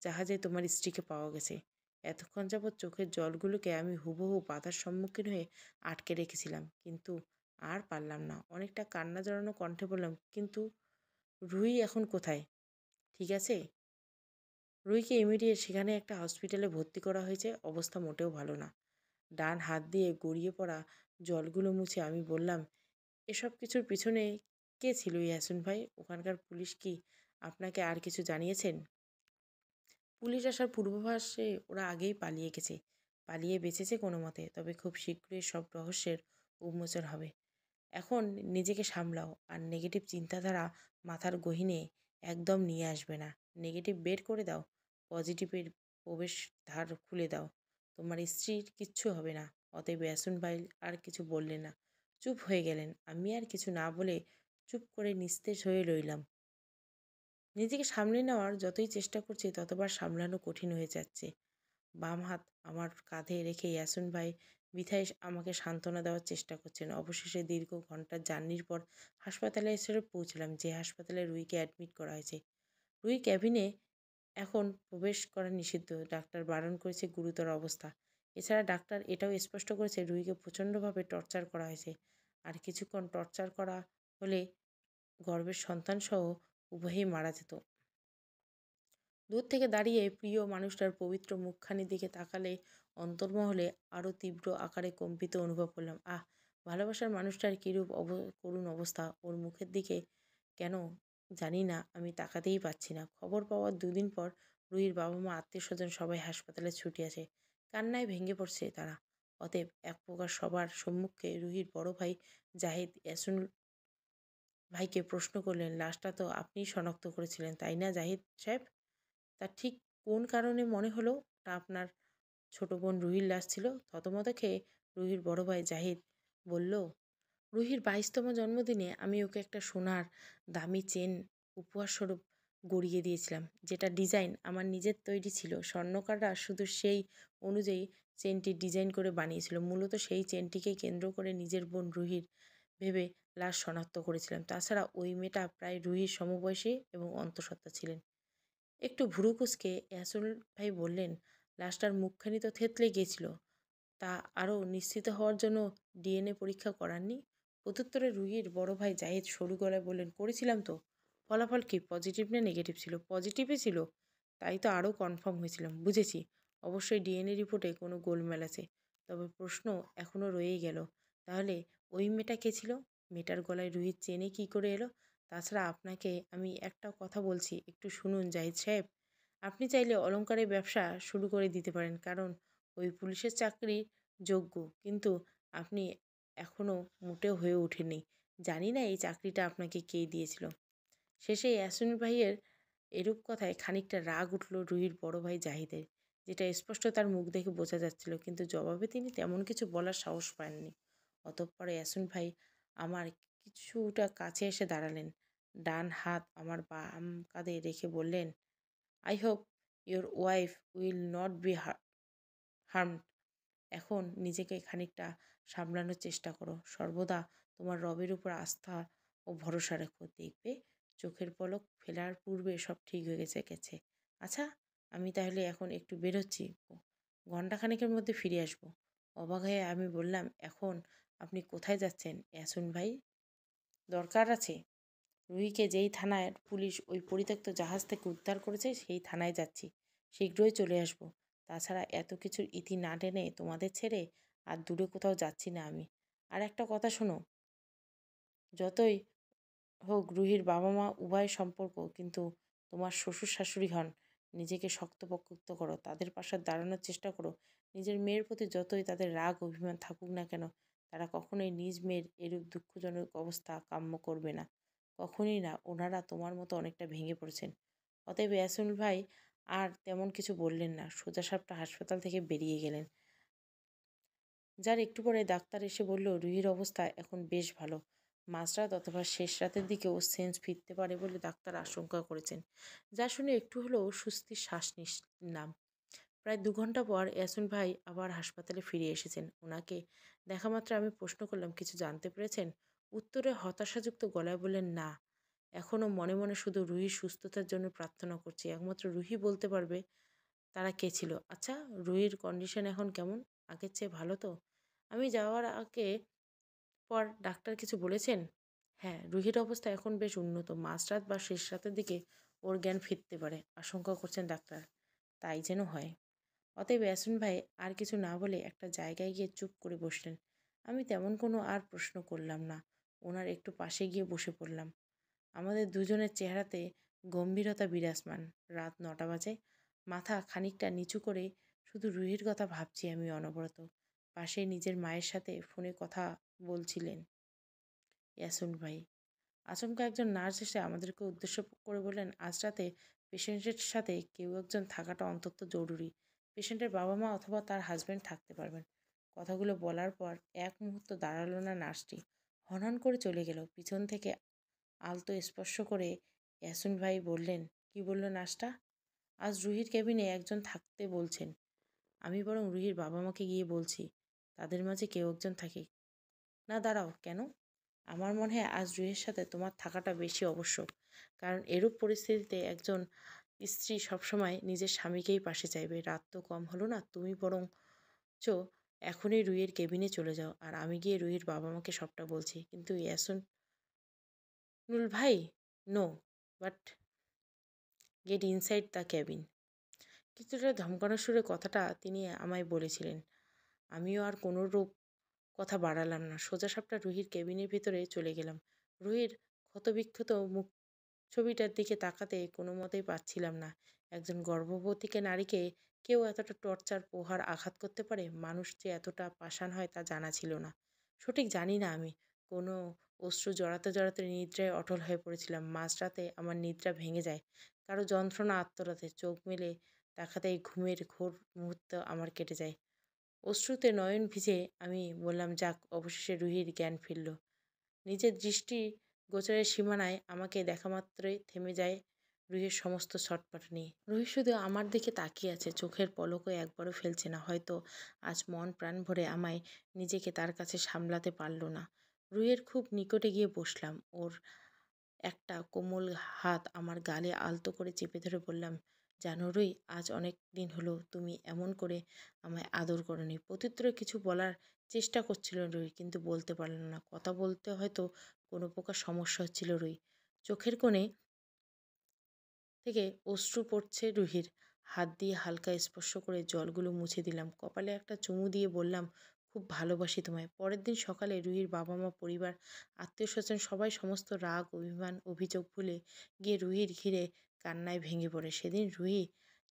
জাহাজে তোমার স্ত্রীকে পাওয়া গেছে। এতক্ষণ যাবৎ চোখের জলগুলোকে আমি হুবহু বাধার সম্মুখীন হয়ে আটকে রেখেছিলাম, কিন্তু আর পারলাম না। অনেকটা কান্না জড়ানো কণ্ঠে বললাম, কিন্তু রুহি এখন কোথায়? ঠিক আছে? রুহিকে ইমিডিয়েট সেখানে একটা হসপিটালে ভর্তি করা হয়েছে। অবস্থা মোটেও ভালো না। ডান হাত দিয়ে গড়িয়ে পড়া জলগুলো মুছে আমি বললাম, এসব কিছুর পিছনে কে ছিল ইয়াসিন ভাই? ওখানকার পুলিশ কি আপনাকে আর কিছু জানিয়েছেন? পুলিশ আসার পূর্বাভাসে ওরা আগেই পালিয়ে গেছে। পালিয়ে বেঁচেছে কোনো মতে। তবে খুব শীঘ্রই সব রহস্যের উন্মোচন হবে। এখন নিজেকে সামলাও, আর নেগেটিভ চিন্তাধারা মাথার গহীনে একদম নিয়ে আসবে না। নেগেটিভ বের করে দাও, পজিটিভের প্রবেশ দ্বার খুলে দাও। তোমার স্ত্রীর কিচ্ছু হবে না। অতএব ইয়াসিন ভাই আর কিছু বললেন না, চুপ হয়ে গেলেন। আমি আর কিছু না বলে চুপ করে নিস্তেজ হয়ে রইলাম। নিজেকে সামলে নেওয়ার যতই চেষ্টা করছি ততবার সামলানো কঠিন হয়ে যাচ্ছে। বাম হাত আমার কাঁধে রেখে ইয়াসিন ভাই বিথায় আমাকে সান্ত্বনা দেওয়ার চেষ্টা করছেন। অবশেষে দীর্ঘ ঘন্টার জার্নির পর হাসপাতালে এসে পৌঁছলাম, যে হাসপাতালে রুহিকে অ্যাডমিট করা হয়েছে। রুহি ক্যাবিনে এখন প্রবেশ করা নিষিদ্ধ। ডাক্তার বারণ করেছে, গুরুতর অবস্থা। এছাড়া ডাক্তার এটাও স্পষ্ট করেছে রুহিকে প্রচণ্ডভাবে টর্চার করা হয়েছে। আর কিছুক্ষণ টর্চার করা হলে গর্ভের সন্তানসহ উভয়ই মারা যেত। দূর থেকে দাঁড়িয়ে প্রিয় মানুষটার পবিত্র মুখখানির দিকে তাকালে অন্তর্মহলে আরও তীব্র আকারে কম্পিত অনুভব করলাম। আহ, ভালোবাসার মানুষটার কীরূপ করুণ অবস্থা! ওর মুখের দিকে কেন জানি না আমি তাকাতেই পাচ্ছি না। খবর পাওয়ার দুদিন পর রুহির বাবা মা আত্মীয় স্বজন সবাই হাসপাতালে ছুটে আসে। কান্নায় ভেঙে পড়ছে তারা। অতএব এক প্রকার সবার সম্মুখে রুহির বড় ভাই জাহিদ ইয়াসুন ভাইকে প্রশ্ন করলেন, লাশটা তো আপনিই শনাক্ত করেছিলেন, তাই না জাহিদ সাহেব? তা ঠিক কোন কারণে মনে হলো ওটা আপনার ছোট বোন রুহির লাশ ছিল? থতমত খেয়ে রুহির বড় ভাই জাহিদ বলল, রুহির 22তম জন্মদিনে আমি ওকে একটা সোনার দামি চেন উপহারস্বরূপ গড়িয়ে দিয়েছিলাম, যেটা ডিজাইন আমার নিজের তৈরি ছিল। স্বর্ণকাররা শুধু সেই অনুযায়ী চেনটি ডিজাইন করে বানিয়েছিল। মূলত সেই চেনটিকে কেন্দ্র করে নিজের বোন রুহির ভেবে লাশ শনাক্ত করেছিলাম। তাছাড়া ওই মেয়েটা প্রায় রুহির সমবয়সী এবং অন্তঃসত্ত্বা ছিলেন। একটু ভুরু কুঁচকে ইয়াসুল ভাই বললেন, লাশটার মুখখানি তো থেঁতলে গিয়েছিল। তা আরও নিশ্চিত হওয়ার জন্য ডিএনএ পরীক্ষা করাননি? প্রত্যুত্তরে রুহির বড় ভাই জাহিদ সরু গলায় বললেন, করেছিলাম তো। ফলাফল কি পজিটিভ না নেগেটিভ ছিল? পজিটিভই ছিল। তাই তো আরও কনফার্ম হয়েছিলাম। বুঝেছি, অবশ্যই ডিএনএ রিপোর্টে কোনো গোলমেল আছে। তবে প্রশ্ন এখনও রয়েই গেল, তাহলে ওই মেয়েটা কে ছিল? মেয়েটার গলায় রুহির চেনে কী করে এলো? তাছাড়া আপনাকে আমি একটা কথা বলছি, একটু শুনুন জাহিদ সাহেব। আপনি চাইলে অলংকারের ব্যবসা শুরু করে দিতে পারেন, কারণ ওই পুলিশের চাকরি যোগ্য, কিন্তু আপনি এখনও মোটেও হয়ে ওঠেননি। জানি না এই চাকরিটা আপনাকে কে দিয়েছিল। শেষে ইয়াসিন ভাইয়ের এরূপ কথায় খানিকটা রাগ উঠল রুহির বড় ভাই জাহিদের, যেটা স্পষ্ট তার মুখ দেখে বোঝা যাচ্ছিল, কিন্তু জবাবে তিনি তেমন কিছু বলার সাহস পাননি। অতঃপর ইয়াসিন ভাই আমার কিছুটা কাছে এসে দাঁড়ালেন। ডান হাত আমার বাম কাঁধে রেখে বললেন, I hope your wife will not be harmed. এখন নিজেকে খানিকটা সামলানোর চেষ্টা করো। সর্বদা তোমার রবের উপর আস্থা ও ভরসা রেখো। দেখবে চোখের পলক ফেলার পূর্বে সব ঠিক হয়ে গেছে। আচ্ছা, আমি তাহলে এখন একটু বেরোচ্ছি, ঘন্টাখানেকের মধ্যে ফিরে আসবো। অবাক হয়ে আমি বললাম, এখন আপনি কোথায় যাচ্ছেন ইয়াসুন ভাই? দরকার আছে। রুহিকে যেই থানায় পুলিশ ওই পরিত্যক্ত জাহাজ থেকে উদ্ধার করেছে সেই থানায় যাচ্ছি। শীঘ্রই চলে আসব। তাছাড়া এত কিছুর ইতি না টেনে তোমাদের ছেড়ে আর দূরে কোথাও যাচ্ছি না আমি। আর একটা কথা শোনো, যতই হোক রুহির বাবা মা উভয় সম্পর্ক কিন্তু তোমার শ্বশুর শাশুড়ি হন। নিজেকে শক্তপোক্ত করো, তাদের পাশে দাঁড়ানোর চেষ্টা করো। নিজের মেয়ের প্রতি যতই তাদের রাগ অভিমান থাকুক না কেন, তারা কখনোই নিজ মেয়ের এরূপ দুঃখজনক অবস্থা কাম্য করবে না। কখনই না। ওনারা তোমার মতো অনেকটা ভেঙে পড়েছেন। অতএব ইয়াসিন ভাই আর তেমন কিছু বললেন না, সোজাসাপটা হাসপাতাল থেকে বেরিয়ে গেলেন। যার একটু পরে ডাক্তার এসে বলল, রুহির অবস্থা এখন বেশ ভালো। মাঝরাত অথবা শেষ রাতের দিকে ওর সেন্স ফিরতে পারে বলে ডাক্তার আশঙ্কা করেছেন। যা শুনে একটু হলেও স্বস্তির শ্বাস নিলাম। প্রায় 2 ঘন্টা পর ইয়াসিন ভাই আবার হাসপাতালে ফিরে এসেছেন। ওনাকে দেখা মাত্র আমি প্রশ্ন করলাম, কিছু জানতে পেরেছেন? উত্তরে হতাশাযুক্ত গলায় বললেন, না। এখনও মনে মনে শুধু রুহির সুস্থতার জন্য প্রার্থনা করছি। একমাত্র রুহি বলতে পারবে তারা কে ছিল। আচ্ছা, রুহির কন্ডিশন এখন কেমন? আগের চেয়ে ভালো তো? আমি যাওয়ার আগে পর ডাক্তার কিছু বলেছেন? হ্যাঁ, রুহির অবস্থা এখন বেশ উন্নত। মাঝরাত বা শেষ রাতের দিকে ওর জ্ঞান ফিরতে পারে, আশঙ্কা করছেন ডাক্তার। তাই যেন হয়। অতএব ইয়াসিন ভাই আর কিছু না বলে একটা জায়গায় গিয়ে চুপ করে বসলেন। আমি তেমন কোনো আর প্রশ্ন করলাম না। ওনার একটু পাশে গিয়ে বসে পড়লাম। আমাদের দুজনের চেহারাতে গম্ভীরতা বিরাজমান। রাত ৯টা বাজে। মাথা খানিকটা নিচু করে শুধু রুহির কথা ভাবছি আমি অনবরত। পাশে নিজের মায়ের সাথে ফোনে কথা বলছিলেন ইয়াসিন ভাই। আচমকা একজন নার্স এসে আমাদেরকে উদ্দেশ্য করে বললেন, আজ রাতে পেশেন্টের সাথে কেউ একজন থাকাটা অন্তত জরুরি। পেশেন্টের বাবা মা অথবা তার হাজবেন্ড থাকতে পারবেন। কথাগুলো বলার পর এক মুহূর্ত দাঁড়ালো না নার্সটি। হনহন করে চলে গেল। পিছন থেকে আলতো স্পর্শ করে ইয়াসিন ভাই বললেন, কি বলল নার্সটা? আজ রুহির কেবিনে একজন থাকতে বলছেন। আমি বরং রুহির বাবা মাকে গিয়ে বলছি তাদের মাঝে কেউ একজন থাকে। না, দাঁড়াও, কেন? আমার মনে হয় আজ রুহির সাথে তোমার থাকাটা বেশি আবশ্যক। কারণ এরূপ পরিস্থিতিতে একজন স্ত্রী সবসময় নিজের স্বামীকেই পাশে চাইবে। রাত তো কম হলো না, তুমি বরঞ্চ এখনই রুহির কেবিনে চলে যাও, আর আমি গিয়ে রুহির বাবা মাকে সবটা বলছি। কিন্তু ইয়াসিনুল ভাই, no, but get inside the cabin. কিছুটা ধমকানো সুরে কথাটা তিনি আমায় বলেছিলেন। আমিও আর কোনোরূপ কথা বাড়ালাম না। সোজাসাপটা রুহির কেবিনের ভিতরে চলে গেলাম। রুহির ক্ষতবিক্ষত মুখ ছবিটার দিকে তাকাতে কোনো মতেই পারছিলাম না। একজন গর্ভবতীকে নারীকে কেউ এতটা টর্চার, প্রহার, আঘাত করতে পারে? মানুষ যে এতটা পাষাণ হয় তা জানা ছিল না। সঠিক জানি না আমি। কোনো অশ্রু জড়াতে জড়াতে নিদ্রায় অটল হয়ে পড়েছিলাম। মাঝরাতে আমার নিদ্রা ভেঙে যায় কারো যন্ত্রণা আত্মরাতে। চোখ মেলে তাকাতেই ঘুমের ঘোর মুহূর্ত আমার কেটে যায়। অশ্রুতে নয়ন ভিজে আমি বললাম, যাক, অবশেষে রুহির জ্ঞান ফিরল। নিজের দৃষ্টি গোচরের সীমানায় আমাকে দেখামাত্রই থেমে যায় রুহির সমস্ত ছটফটানি। রুহি শুধু আমার দিকে তাকিয়ে আছে, চোখের পলকও একবারও ফেলছে না। হয়তো আজ মন প্রাণ ভরে আমায় নিজেকে তার কাছে সামলাতে পারল না। রুহির খুব নিকটে গিয়ে বসলাম। ওর একটা কোমল হাত আমার গালে আলতো করে চেপে ধরে বললাম, জানো রুই, আজ অনেক দিন হলো তুমি এমন করে আমায় আদর করনি। প্রত্যুত্তরে কিছু বলার চেষ্টা করছিল রুই, কিন্তু বলতে পারল না। কথা বলতে হয়তো কোনো প্রকার সমস্যা হচ্ছিল রুই। চোখের কোণে থেকে অশ্রু পড়ছে রুহির। হাত দিয়ে হালকা স্পর্শ করে জলগুলো মুছে দিলাম। কপালে একটা চুমু দিয়ে বললাম, খুব ভালোবাসি তোমায়। পরের দিন সকালে রুহির বাবা মা, পরিবার, আত্মীয় স্বজন সবাই সমস্ত রাগ, অভিমান, অভিযোগ ভুলে গিয়ে রুহির ঘিরে কান্নায় ভেঙে পড়ে। সেদিন রুহি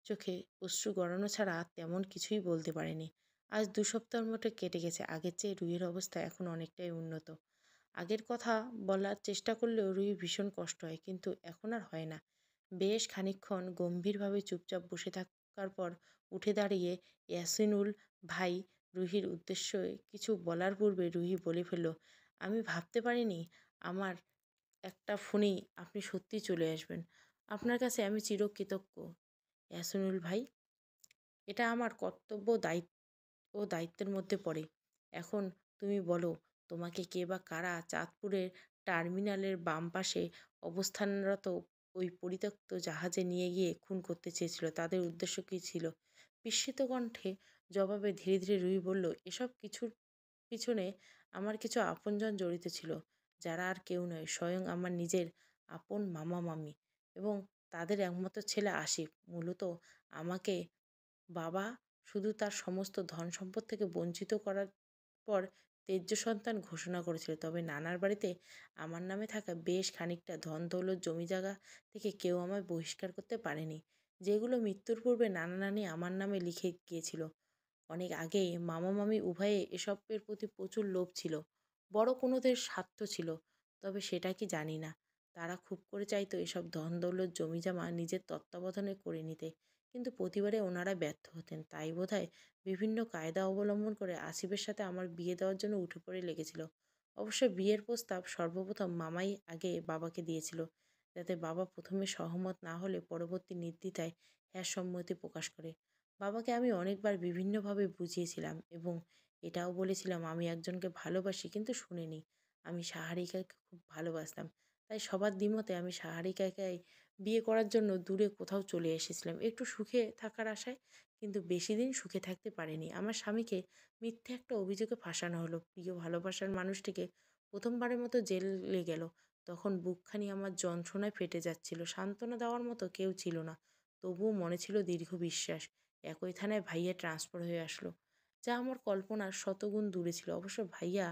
চোখে অশ্রু গড়ানো ছাড়া তেমন কিছুই বলতে পারেনি। আজ ২ সপ্তাহের মতো কেটে গেছে। আগের চেয়ে রুহির অবস্থা এখন অনেকটাই উন্নত। আগের কথা বলার চেষ্টা করলেও রুহির ভীষণ কষ্ট হয়, কিন্তু এখন আর হয় না। বেশ খানিকক্ষণ গম্ভীরভাবে চুপচাপ বসে থাকার পর উঠে দাঁড়িয়ে ইয়াসিনুল ভাই রুহির উদ্দেশ্যে কিছু বলার পূর্বে রুহি বলে ফেলল, আমি ভাবতে পারিনি আমার একটা ফোনেই আপনি সত্যিই চলে আসবেন। আপনার কাছে আমি চিরকৃতজ্ঞ ইয়াসিনুল ভাই। এটা আমার কর্তব্য, দায়িত্বের মধ্যে পড়ে। এখন তুমি বলো, তোমাকে কে বা কারা চাঁদপুরের টার্মিনালের বাম পাশে অবস্থানরত ওই পরিত্যক্ত জাহাজে নিয়ে গিয়ে খুন করতে চেয়েছিল? তাদের উদ্দেশ্য কী ছিল? বিস্মিত কণ্ঠে জবাবে ধীরে ধীরে রুহি বলল, এসব কিছুর পিছনে আমার কিছু আপনজন জড়িত ছিল, যারা আর কেউ নয়, স্বয়ং আমার নিজের আপন মামা মামি এবং তাদের একমাত্র ছেলে আশিফ। মূলত আমাকে বাবা শুধু তার সমস্ত ধন সম্পদ থেকে বঞ্চিত করার পর ত্যায্য সন্তান ঘোষণা করেছিল। তবে নানার বাড়িতে আমার নামে থাকা বেশ খানিকটা ধন দৌলত, জমি জায়গা থেকে কেউ আমায় বহিষ্কার করতে পারেনি। যেগুলো মৃত্যুর পূর্বে নানা নানি আমার নামে লিখে গিয়েছিল। অনেক আগেই মামা মামি উভয়ে এসবের প্রতি প্রচুর লোভ ছিল। বড় কোনোদের স্বার্থ ছিল, তবে সেটা কি জানি না। তারা খুব করে চাইতো এসব ধন দৌলত, জমিজমা নিজের তত্ত্বাবধানে করে নিতে, কিন্তু প্রতিবারে ওনারা ব্যর্থ হতেন। তাই বোধহয় বিভিন্ন কায়দা অবলম্বন করে আসিফের সাথে আমার বিয়ে দেওয়ার জন্য উঠে পড়ে লেগেছিল। অবশ্য বিয়ের প্রস্তাব সর্বপ্রথম মামাই আগে বাবাকে দিয়েছিল, যাতে বাবা প্রথমে সহমত না হলে পরবর্তী নির্দ্বিধায় হ্যাঁ সম্মতি প্রকাশ করে। বাবাকে আমি অনেকবার বিভিন্নভাবে বুঝিয়েছিলাম এবং এটাও বলেছিলাম আমি একজনকে ভালোবাসি, কিন্তু শুনেনি। আমি সাহারিকাকে খুব ভালোবাসতাম। তাই সবার দ্বিমতে আমি সাহারিকাকে বিয়ে করার জন্য দূরে কোথাও চলে এসেছিলাম একটু সুখে থাকার আশায়। কিন্তু বেশি দিন সুখে থাকতে পারিনি। আমার স্বামীকে মিথ্যে একটা অভিযোগে ফাঁসানো হলো। প্রিয় ভালোবাসার মানুষটিকে প্রথমবারের মতো জেলে গেল। তখন বুকখানি আমার যন্ত্রণায় ফেটে যাচ্ছিল। সান্ত্বনা দেওয়ার মতো কেউ ছিল না। তবুও মনে ছিল দীর্ঘ বিশ্বাস। একই থানায় ভাইয়া ট্রান্সফার হয়ে আসলো, যা আমার কল্পনার শতগুণ দূরে ছিল। অবশ্য ভাইয়া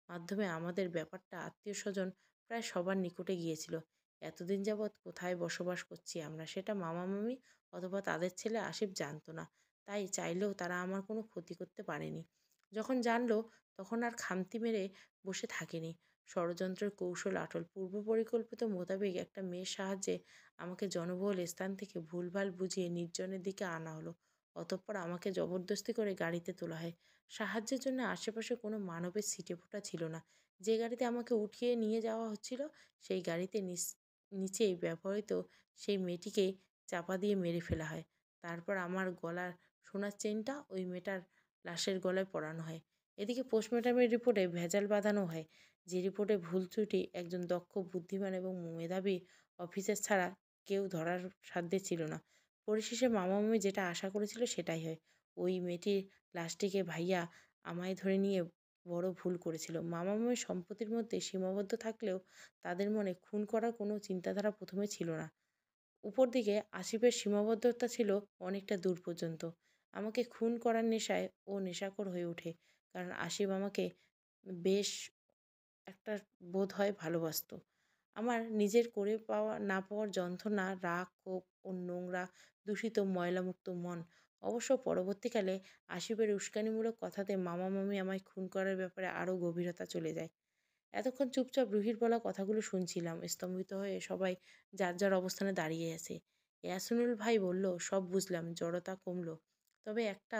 মাধ্যমে আমাদের ব্যাপারটা আত্মীয়স্বজন প্রায় সবার নিকটে গিয়েছিল। এতদিন যাবৎ কোথায় বসবাস করছি আমরা সেটা মামা-মামী অথবা তাদের ছেলে আসিফ জানতো না। তাই চাইলেও তারা আমার কোনো ক্ষতি করতে পারেনি। যখন জানলো তখন আর খামতি মেরে বসে থাকেনি। ষড়যন্ত্রের কৌশল আটল। পূর্ব পরিকল্পিত মোতাবেক একটা মেয়ের সাহায্যে আমাকে জনবহুল স্থান থেকে ভুলভাল বুঝিয়ে নির্জনের দিকে আনা হলো। অতঃপর আমাকে জবরদস্তি করে গাড়িতে তোলা হয়। সাহায্যের জন্য আশেপাশে কোনো মানবের ছিটেফোঁটা ছিল না। যে গাড়িতে আমাকে উঠিয়ে নিয়ে যাওয়া হচ্ছিল সেই গাড়িতে নিচেই ব্যবহৃত সেই মেয়েটিকে চাপা দিয়ে মেরে ফেলা হয়। তারপর আমার গলার সোনার চেইনটা ওই মেয়েটার লাশের গলায় পরানো হয়। এদিকে পোস্টমর্টমের রিপোর্টে ভেজাল বাঁধানো হয়। যে রিপোর্টে ভুল ত্রুটি একজন দক্ষ, বুদ্ধিমান এবং মেধাবী অফিসার ছাড়া কেউ ধরার সাধ্যে ছিল না। পরিশেষে মামা-মামী যেটা আশা করেছিল সেটাই হয়। ওই মেয়েটির লাশটিকে ভাইয়া আমায় ধরে নিয়ে বড় ভুল করেছিল। মামা-মামীর সম্পত্তির মধ্যে সীমাবদ্ধ থাকলেও তাদের মনে খুন করার কোনো চিন্তাধারা প্রথমে ছিল না। উপর দিকে আসিফের সীমাবদ্ধতা ছিল অনেকটা দূর পর্যন্ত। আমাকে খুন করার নেশায় ও নেশাখোর হয়ে ওঠে। কারণ আসিফ আমাকে বেশ একটা বোধ হয় ভালোবাসতো। আমার নিজের করে পাওয়া না পাওয়ার যন্ত্রণা, রাগ, ক্ষোভ ও নোংরা, দূষিত, ময়লামুক্ত মন। অবশ্য পরবর্তীকালে আসিফের উস্কানিমূলক কথাতে মামা-মামী আমায় খুন করার ব্যাপারে আরও গভীরতা চলে যায়। এতক্ষণ চুপচাপ রুহির বলা কথাগুলো শুনছিলাম। স্তম্ভিত হয়ে সবাই যার যার অবস্থানে দাঁড়িয়ে আছে। ইয়াসিনুল ভাই বলল, সব বুঝলাম, জড়তা কমলো। তবে একটা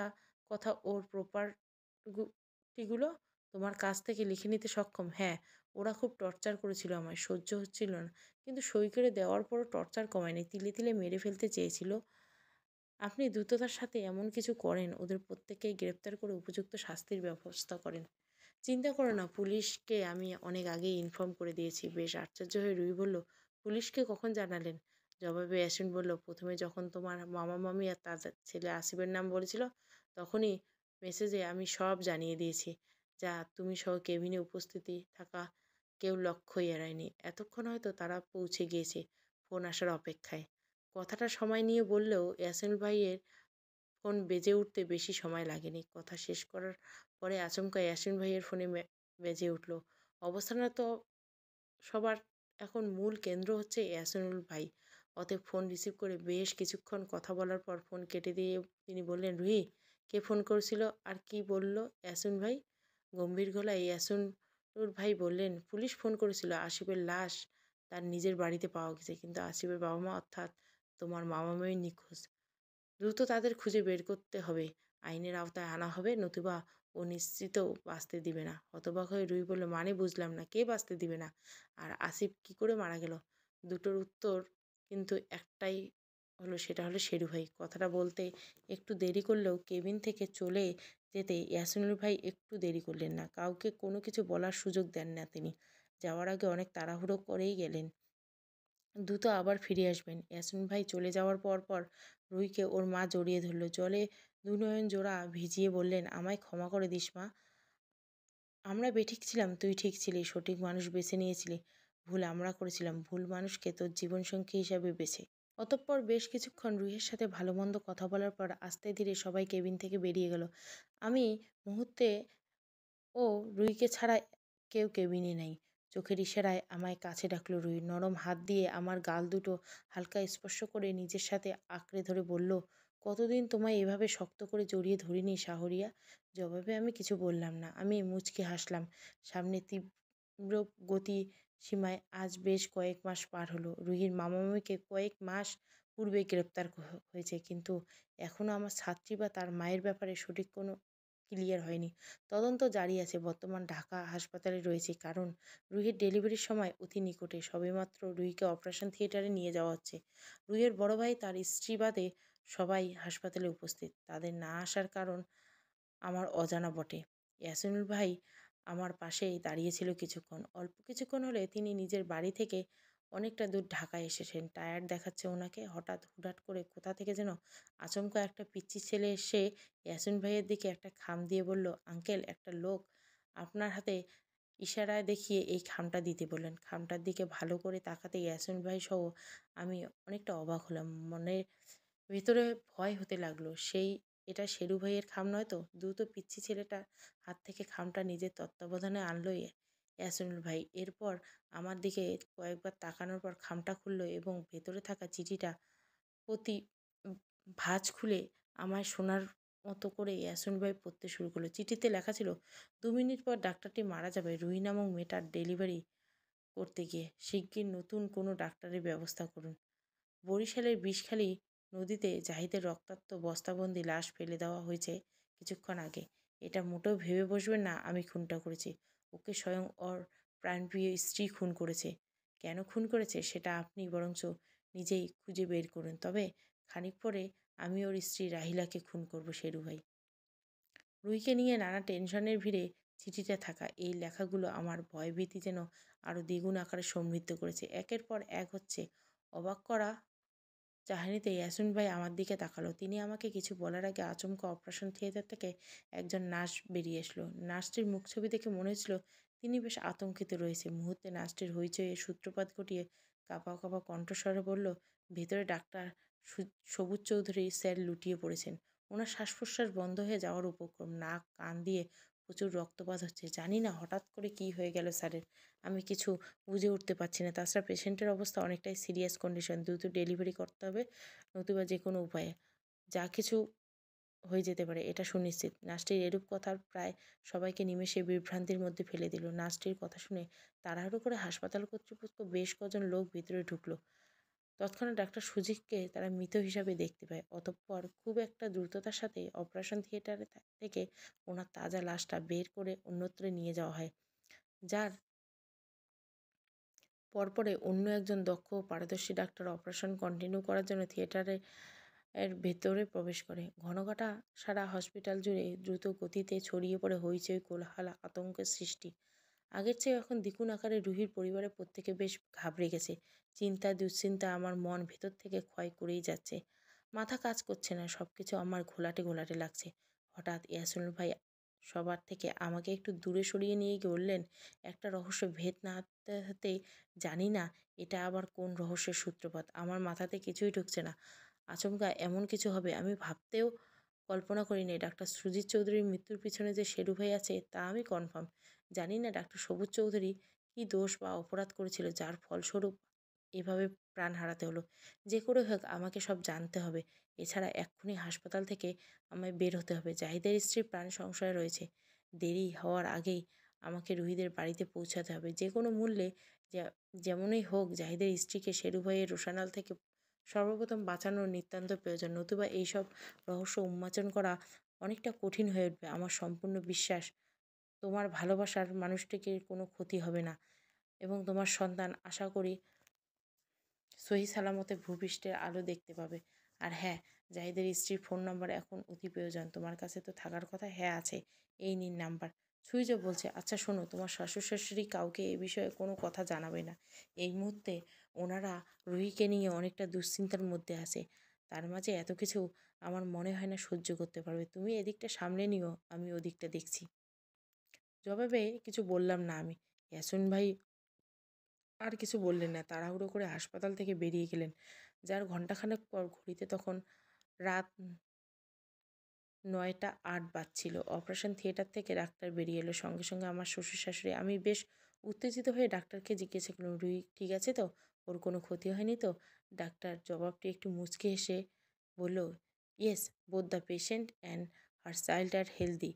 কথা, ওর প্রপার্টিগুলো তোমার কাছ থেকে লিখে নিতে সক্ষম? হ্যাঁ, ওরা খুব টর্চার করেছিল আমায়, সহ্য হচ্ছিল না। কিন্তু সই করে দেওয়ার পরও টর্চার কমায়নি, তিলে তিলে মেরে ফেলতে চেয়েছিল। আপনি দ্রুততার সাথে এমন কিছু করেন, ওদের প্রত্যেককেই গ্রেপ্তার করে উপযুক্ত শাস্তির ব্যবস্থা করেন। চিন্তা করো না, পুলিশকে আমি অনেক আগেই ইনফর্ম করে দিয়েছি। বেশ আশ্চর্য হয়ে রুহি বলল, পুলিশকে কখন জানালেন? জবাবে ইয়াসিন বলল, প্রথমে যখন তোমার মামা মামি আর তার ছেলে আসিফের নাম বলেছিল তখনই মেসেজে আমি সব জানিয়ে দিয়েছি। যা তুমি সহ কেবিনে উপস্থিতি থাকা কেউ লক্ষ্যই এড়ায়নি। এতক্ষণ হয়তো তারা পৌঁছে গিয়েছে, ফোন আসার অপেক্ষায়। কথাটা সময় নিয়ে বললেও ইয়াসিন ভাইয়ের ফোন বেজে উঠতে বেশি সময় লাগেনি। কথা শেষ করার পরে আচমকা ইয়াসিন ভাইয়ের ফোনে বেজে উঠল। অবস্থাটা তো সবার এখন মূল কেন্দ্র হচ্ছে ইয়াসিনুল ভাই। অতএব ফোন রিসিভ করে বেশ কিছুক্ষণ কথা বলার পর ফোন কেটে দিয়ে তিনি বললেন, রুহি, কে ফোন করেছিল আর কি বলল ইয়াসিন ভাই? গম্ভীর গলায় ইয়াসিনুল ভাই বললেন, পুলিশ ফোন করেছিল। আসিফের লাশ তার নিজের বাড়িতে পাওয়া গেছে, কিন্তু আসিফের বাবা মা অর্থাৎ তোমার মামা মামি নিখোঁজ। দ্রুত তাদের খুঁজে বের করতে হবে, আইনের আওতায় আনা হবে, নতুবা ও নিশ্চিত বাঁচতে দিবে না। হতবাক হয়ে রুহি বলল, মানে বুঝলাম না, কে বাঁচতে দিবে না? আর আসিফ কি করে মারা গেল? দুটোর উত্তর কিন্তু একটাই হলো, সেটা হলো শেরু ভাই। কথাটা বলতে একটু দেরি করলেও কেবিন থেকে চলে যেতে ইয়াসিনুল ভাই একটু দেরি করলেন না। কাউকে কোনো কিছু বলার সুযোগ দেন না তিনি। যাওয়ার আগে অনেক তাড়াহুড়ো করেই গেলেন, দ্রুত আবার ফিরে আসবেন। ইয়াসিন ভাই চলে যাওয়ার পর রুহিকে ওর মা জড়িয়ে ধরল। জলে দুনয়ন জোড়া ভিজিয়ে বললেন, আমায় ক্ষমা করে দিস মা। আমরা বেঠিক ছিলাম, তুই ঠিক ছিলি। সঠিক মানুষ বেছে নিয়েছিলি। ভুল আমরা করেছিলাম। ভুল মানুষকে তোর জীবনসঙ্গী হিসাবে বেছে। অতঃপর বেশ কিছুক্ষণ রুহির সাথে ভালো মন্দ কথা বলার পর আস্তে ধীরে সবাই কেবিন থেকে বেরিয়ে গেল। আমি মুহূর্তে ও রুহিকে ছাড়া কেউ কেবিনে নেই। চোখের ইশারায় আমায় কাছে ডাকলো রুহি। নরম হাত দিয়ে আমার গাল দুটো হালকা স্পর্শ করে নিজের সাথে আঁকড়ে ধরে বলল, কতদিন তোমায় এভাবে শক্ত করে জড়িয়ে ধরিনি শাহরিয়া। জবাবে আমি কিছু বললাম না। আমি মুচকি হাসলাম। সামনে তীব্র গতি সীমায় আজ বেশ কয়েক মাস পার হলো। রুহির মামা মামিকে কয়েক মাস পূর্বে গ্রেপ্তার হয়েছে, কিন্তু এখনও আমার ছাত্রী বা তার মায়ের ব্যাপারে সঠিক কোনো ক্লিয়ার হয়নি। তদন্ত জারি আছে। বর্তমান ঢাকা হাসপাতালে রয়েছে, কারণ রুহির ডেলিভারির সময় অতি নিকটে। সবেমাত্র রুহিকে অপারেশন থিয়েটারে নিয়ে যাওয়া হচ্ছে। রুহির বড় ভাই, তার স্ত্রী বাদে সবাই হাসপাতালে উপস্থিত। তাদের না আসার কারণ আমার অজানা বটে। ইয়াসিনুল ভাই আমার পাশেই দাঁড়িয়েছিল কিছুক্ষণ। অল্প কিছুক্ষণ হলে তিনি নিজের বাড়ি থেকে অনেকটা দূর ঢাকায় এসেছেন, টায়ার্ড দেখাচ্ছে ওনাকে। হঠাৎ হুটহাট করে কোথা থেকে যেন আচমকা একটা পিচ্চি ছেলে এসে ইয়াসিন ভাইয়ের দিকে একটা খাম দিয়ে বলল, আঙ্কেল, একটা লোক আপনার হাতে ইশারায় দেখিয়ে এই খামটা দিতে বললেন। খামটার দিকে ভালো করে তাকাতে ইয়াসিন ভাই সহ আমি অনেকটা অবাক হলাম। মনের ভেতরে ভয় হতে লাগলো। এটা শেরু ভাইয়ের খাম নয় তো? দ্রুত পিচ্চি ছেলেটার হাত থেকে খামটা নিজের তত্ত্বাবধানে আনলো ইয়াসিনুল ভাই। এরপর আমার দিকে কয়েকবার তাকানোর পর খামটা খুলল এবং ভেতরে থাকা চিঠিটা প্রতি উম ভাঁজ খুলে আমায় শোনার মতো করে ইয়াসিন ভাই পড়তে শুরু করলো। চিঠিতে লেখা ছিল, ২ মিনিট পর ডাক্তারটি মারা যাবে। রুহি নামক মেয়েটার ডেলিভারি করতে গিয়ে শিগগির নতুন কোনো ডাক্তারের ব্যবস্থা করুন। বরিশালের বিষখালী নদীতে জাহিদের রক্তাক্ত বস্তাবন্দি লাশ ফেলে দেওয়া হয়েছে কিছুক্ষণ আগে। এটা মোটেও ভেবে বসবেন না আমি খুনটা করেছি। ওকে স্বয়ং ওর প্রাণপ্রিয় স্ত্রী খুন করেছে। কেন খুন করেছে সেটা আপনি বরঞ্চ নিজেই খুঁজে বের করুন। তবে খানিক পরে আমি ওর স্ত্রী রাহিলাকে খুন করব শেরু ভাই। রুহিকে নিয়ে নানা টেনশনের ভিড়ে চিঠিতে থাকা এই লেখাগুলো আমার ভয়ভীতি যেন আরও দ্বিগুণ আকারে সমৃদ্ধ করেছে। একের পর এক হচ্ছে অবাক করা চাহনিতে ইয়াসিন ভাই আমার দিকে তাকালো। তিনি আমাকে কিছু বলার আগে আচমকা অপারেশন থিয়েটার থেকে একজন নার্স বেরিয়ে আসলো। নার্সটির মুখছবি দেখে মনে হচ্ছিল তিনি বেশ আতঙ্কিত রয়েছে। মুহূর্তে নার্সটির হইচইয়ের সূত্রপাত ঘটিয়ে কাঁপা কাঁপা কণ্ঠস্বরে বলল, ভেতরে ডাক্তার সবুজ চৌধুরী স্যার লুটিয়ে পড়েছেন। ওনার শ্বাস-প্রশ্বাস বন্ধ হয়ে যাওয়ার উপক্রম। নাক কান দিয়ে প্রচুর রক্তপাত হচ্ছে। জানি না হঠাৎ করে কী হয়ে গেল স্যারের। আমি কিছু বুঝে উঠতে পারছি না। তাছাড়া পেশেন্টের অবস্থা অনেকটাই সিরিয়াস কন্ডিশন। দ্রুত ডেলিভারি করতে হবে, নতুবা যেকোনো উপায়ে যা কিছু হয়ে যেতে পারে এটা সুনিশ্চিত। নার্সটির এরূপ কথা প্রায় সবাইকে নিমেষে বিভ্রান্তির মধ্যে ফেলে দিল। নার্সটির কথা শুনে তাড়াহুড়ো করে হাসপাতাল কর্তৃপক্ষ বেশ কজন লোক ভিতরে ঢুকলো। তৎক্ষণাৎ ডাক্তার সুজিতকে তারা মৃত হিসাবে দেখতে পায়। অতঃপর খুব একটা দ্রুততার সাথে অপারেশন থিয়েটারে থেকে ওনার তাজা লাশটা বের করে অন্যত্র নিয়ে যাওয়া হয়। যার পরপরে অন্য একজন দক্ষ ও পারদর্শী ডাক্তার অপারেশন কন্টিনিউ করার জন্য থিয়েটারের ভেতরে প্রবেশ করে। ঘনঘটা সারা হসপিটাল জুড়ে দ্রুত গতিতে ছড়িয়ে পড়ে হইচই, কোলাহল, আতঙ্কের সৃষ্টি। আগের চেয়ে এখন দ্বিগুণ আকারে রুহির পরিবারের প্রত্যেকে বেশ ঘাবড়ে গেছে। চিন্তা দুশ্চিন্তা আমার মন ভেতর থেকে ক্ষয় করেই যাচ্ছে। মাথা কাজ করছে না, সব কিছু আমার ঘোলাটে ঘোলাটে লাগছে। হঠাৎ ইয়াসিনুল ভাই সবার থেকে আমাকে একটু দূরে সরিয়ে নিয়ে গিয়ে বললেন, একটা রহস্য ভেদ না হতে হতেই জানি না এটা আবার কোন রহস্যের সূত্রপাত। আমার মাথাতে কিছুই ঢুকছে না। আচমকা এমন কিছু হবে আমি ভাবতেও কল্পনা করিনি। ডাক্তার সুজিত চৌধুরীর মৃত্যুর পিছনে যে শেরু ভাই আছে তা আমি কনফার্ম। জানি না ডাক্তার সবুজ চৌধুরী কী দোষ বা অপরাধ করেছিল যার ফলস্বরূপ এভাবে প্রাণ হারাতে হলো। যে করে হোক আমাকে সব জানতে হবে। এছাড়া এক্ষুনি হাসপাতাল থেকে আমায় বের হতে হবে। জাহিদের স্ত্রীর প্রাণ সংশয় রয়েছে। দেরি হওয়ার আগেই আমাকে রুহিদের বাড়িতে পৌঁছাতে হবে। যে কোনো মূল্যে যেমনই হোক জাহিদের স্ত্রীকে শেরু ভাইয়ের রোষানল থেকে সর্বপ্রথম বাঁচানোর নিতান্ত প্রয়োজন। নতুবা এইসব রহস্য উন্মোচন করা অনেকটা কঠিন হয়ে উঠবে। আমার সম্পূর্ণ বিশ্বাস তোমার ভালোবাসার মানুষটিকে কোনো ক্ষতি হবে না এবং তোমার সন্তান আশা করি সহি সালামতে ভূপৃষ্ঠের আলো দেখতে পাবে। আর হ্যাঁ, জাহিদের স্ত্রীর ফোন নম্বর এখন অতি প্রয়োজন। তোমার কাছে তো থাকার কথা। হ্যাঁ আছে, এই নিন নাম্বার। সুইচ অফ বলছে, আচ্ছা শোনো, তোমার শ্বশুর শাশুড়ি কাউকে এ বিষয়ে কোনো কথা জানাবে না। এই মুহূর্তে ওনারা রুহিকে নিয়ে অনেকটা দুশ্চিন্তার মধ্যে আছে। তার মাঝে এত কিছু আমার মনে হয় না সহ্য করতে পারবে। তুমি এদিকটা সামলে নিও, আমি ওদিকটা দেখছি। জবাবে কিছু বললাম না আমি। ইয়াসিন ভাই আর কিছু বললেন না। তাড়াহুড়ো করে হাসপাতাল থেকে বেরিয়ে গেলেন। যার ঘণ্টাখানেক পর ঘড়িতে তখন রাত ৯টা ৮ বাজছিল। অপারেশন থিয়েটার থেকে ডাক্তার বেরিয়ে এলো। সঙ্গে সঙ্গে আমার শ্বশুর-শাশুড়ি। আমি বেশ উত্তেজিত হয়ে ডাক্তারকে জিজ্ঞাসা করলাম, রুহি ঠিক আছে তো? ওর কোনো ক্ষতি হয়নি তো? ডাক্তার জবাবটি একটু মুচকি হেসে বলল, yes, both the patient and her child are healthy.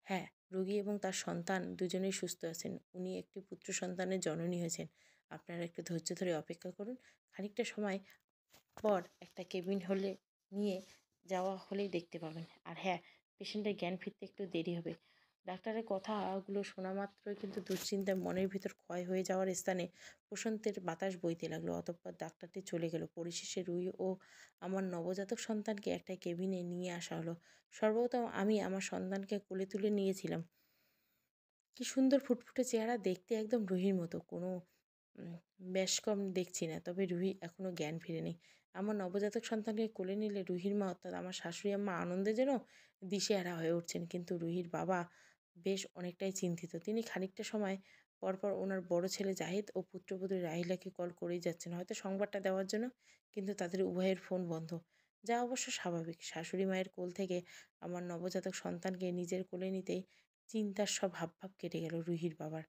হ্যাঁ, রোগী এবং তার সন্তান দুজনেই সুস্থ আছেন। উনি একটি পুত্র সন্তানের জননী হয়েছেন। আপনারা একটু ধৈর্য ধরে অপেক্ষা করুন। খানিকটা সময় পর একটা কেবিন হলে নিয়ে যাওয়া হলেই দেখতে পাবেন। আর হ্যাঁ, পেশেন্টের জ্ঞান ফিরতে একটু দেরি হবে। ডাক্তারের কথাগুলো শোনা মাত্রই কিন্তু দুশ্চিন্তায় মনের ভিতর ক্ষয় হয়ে যাওয়ার স্থানে বসন্তের বাতাস বইতে লাগলো। অতঃপর ডাক্তারটি চলে গেল। পরিশেষে রুহি ও আমার নবজাতক সন্তানকে একটা কেবিনে নিয়ে আসা হলো। সর্বপ্রথম আমি আমার সন্তানকে কোলে তুলে নিয়েছিলাম। কি সুন্দর ফুটফুটে চেহারা, দেখতে একদম রুহির মতো। কোনো উম বেশ কম দেখছি না। তবে রুহি এখনো জ্ঞান ফিরেনি। আমার নবজাতক সন্তানকে কোলে নিলে রুহির মা অর্থাৎ আমার শাশুড়ি আম্মা আনন্দে যেন দিশেহারা হয়ে উঠছেন। কিন্তু রুহির বাবা বেশ অনেকটাই চিন্তিত। তিনি খানিকটা সময় পরপর ওনার বড় ছেলে জাহিদ ও পুত্রবধূ রাহিলাকে কল করেই যাচ্ছেন। হয়তো সংবাদটা দেওয়ার জন্য, কিন্তু তাদের উভয়ের ফোন বন্ধ। যা অবশ্য স্বাভাবিক। শাশুড়ি মায়ের কোল থেকে আমার নবজাতক সন্তানকে নিজের কোলে নিতেই চিন্তার সব হাবভাব কেটে গেল রুহির বাবার।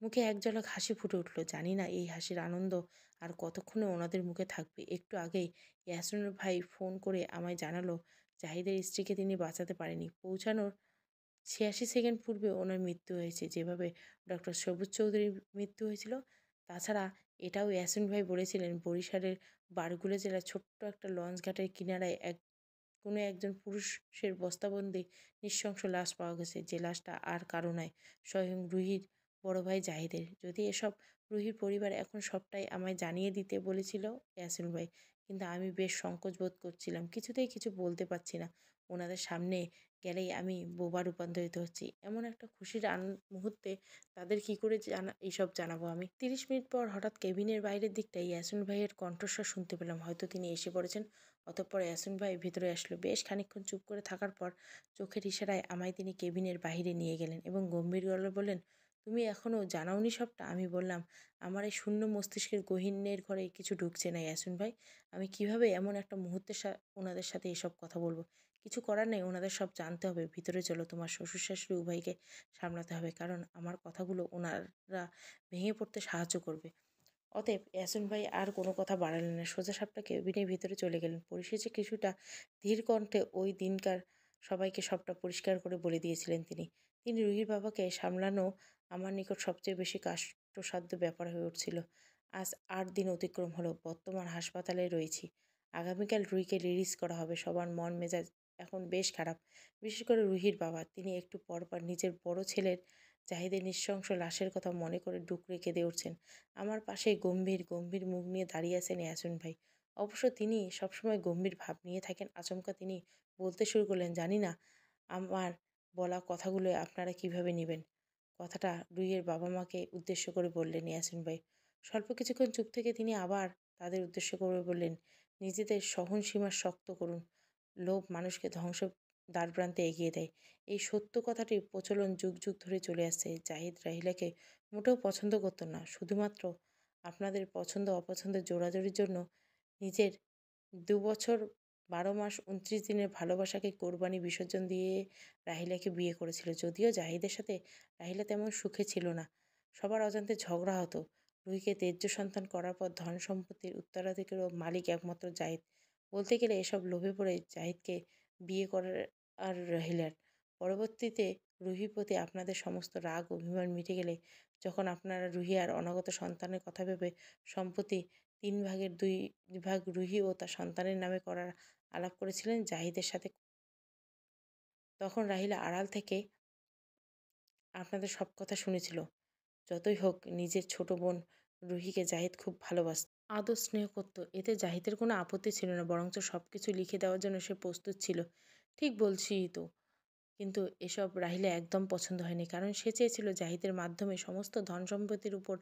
মুখে এক ঝলক হাসি ফুটে উঠল। জানি না এই হাসির আনন্দ আর কতক্ষণে ওনাদের মুখে থাকবে। একটু আগেই ইয়াসিনের ভাই ফোন করে আমায় জানালো জাহিদের স্ত্রীকে তিনি বাঁচাতে পারেনি। পৌঁছানোর ৮৬ সেকেন্ড পূর্বে ওনার মৃত্যু হয়েছে, যেভাবে ডক্টর সবুজ চৌধুরীর মৃত্যু হয়েছিল। তাছাড়া এটাও ইয়াসিন ভাই বলেছিলেন বরিশালের বারগুলা জেলার ছোট্ট একটা লঞ্চ ঘাটের কিনারায় কোনো একজন পুরুষের বস্তাবন্দি নৃশংস লাশ পাওয়া গেছে, যে লাশটা আর কারো নয়, স্বয়ং রুহির বড় ভাই জাহিদের। যদি এসব রুহির পরিবার এখন সবটাই আমায় জানিয়ে দিতে বলেছিল ইয়াসিন ভাই, কিন্তু আমি বেশ সংকোচ বোধ করছিলাম। কিছুতেই কিছু বলতে পারছি না। ওনাদের সামনে গেলেই আমি বোবা রূপান্তরিত হচ্ছি। এমন একটা খুশির মুহূর্তে তাদের কি করে এইসব জানাবো আমি। ৩০ মিনিট পর হঠাৎ কেবিনের বাইরের দিকটায় ইয়াসিন ভাইয়ের কণ্ঠস্বর শুনতে পেলাম। হয়তো তিনি এসে পড়েছেন। অতঃপর ইয়াসিন ভাই ভেতরে আসলো। বেশ খানিকক্ষণ চুপ করে থাকার পর চোখের ইশারায় আমায় তিনি কেবিনের বাহিরে নিয়ে গেলেন এবং গম্ভীর গলায় বললেন, তুমি এখনো জানাওনি সবটা? আমি বললাম, আমার এই শূন্য মস্তিষ্কের গহীনের ঘরে কিছু ঢুকছে না ইয়াসিন ভাই। আমি কিভাবে এমন একটা মুহূর্তে ওনাদের সাথে এসব কথা বলবো? কিছু করার নেই, ওনাদের সব জানতে হবে। ভিতরে চলো, তোমার শ্বশুর শাশুড়ি উভয়কে সামলাতে হবে, কারণ আমার কথাগুলো ওনারা ভেঙে পড়তে সাহায্য করবে। অতএব ইয়াসিন ভাই আর কোনো কথা বাড়ালেন না। সোজাসাপটা কেবিনের ভিতরে চলে গেলেন। পরিশেষে কিছুটা ধীর কণ্ঠে ওই দিনকার সবাইকে সবটা পরিষ্কার করে বলে দিয়েছিলেন তিনি। রুহির বাবাকে সামলানো আমার নিকট সবচেয়ে বেশি কষ্টসাধ্য ব্যাপার হয়ে উঠছিল। আজ ৮ দিন অতিক্রম হলো। বর্তমান হাসপাতালে রয়েছি। আগামীকাল রুহিকে রিলিজ করা হবে। সবার মন মেজাজ এখন বেশ খারাপ। বিশেষ করে রুহির বাবা। তিনি একটু পরপর নিজের বড় ছেলের জাহিদের নৃশংস লাশের কথা মনে করে ডুকরে কেঁদে উঠছেন। আমার পাশে গম্ভীর মুখ নিয়ে দাঁড়িয়ে আছেন ইয়াসিন ভাই। অবশ্য তিনি সবসময় গম্ভীর ভাব নিয়ে থাকেন। আচমকা তিনি বলতে শুরু করলেন, জানি না আমার বলা কথাগুলো আপনারা কিভাবে নিবেন। কথাটা রুহির বাবা মাকে উদ্দেশ্য করে বললেন ইয়াসিন ভাই। স্বল্প কিছুক্ষণ চুপ থেকে তিনি আবার তাদের উদ্দেশ্য করে বললেন, নিজেদের সহনসীমা শক্ত করুন। লোভ মানুষকে ধ্বংস দ্বারপ্রান্তে এগিয়ে দেয়। এই সত্য কথাটির প্রচলন যুগ যুগ ধরে চলে আসছে। জাহিদ রাহিলাকে মোটেও পছন্দ করতো না। শুধুমাত্র আপনাদের পছন্দ অপছন্দের জোরাজুরির জন্য নিজের ২ বছর ১২ মাস ২৯ দিনের ভালোবাসাকে কোরবানি বিসর্জন দিয়ে রাহিলাকে বিয়ে করেছিল। যদিও জাহিদের সাথে রাহিলা তেমন সুখে ছিল না। সবার অজান্তে ঝগড়া হতো। রুহিকে ত্যায্য সন্তান করার পর ধন সম্পত্তির উত্তরাধিকারী ও মালিক একমাত্র জাহিদ। বলতে গেলে এসব লোভে পড়ে জাহিদকে বিয়ে করার আর রাহিলার। পরবর্তীতে রুহির প্রতি আপনাদের সমস্ত রাগ অভিমান মিটে গেলে যখন আপনারা রুহি আর অনাগত সন্তানের কথা ভেবে সম্পত্তি ৩ ভাগের ২ ভাগ রুহি ও তার সন্তানের নামে করার আলাপ করেছিলেন জাহিদের সাথে, তখন রাহিলা আড়াল থেকে আপনাদের সব কথা শুনেছিল। যতই হোক নিজের ছোট বোন রুহিকে জাহিদ খুব ভালোবাসত, আদর স্নেহ করত। এতে জাহিদের কোনো আপত্তি ছিল না, বরঞ্চ সব কিছু লিখে দেওয়ার জন্য সে প্রস্তুত ছিল। ঠিক বলছি তো। কিন্তু এসব রাহিলা একদম পছন্দ হয়নি, কারণ সে চেয়েছিল জাহিদের মাধ্যমে সমস্ত ধন সম্পত্তির উপর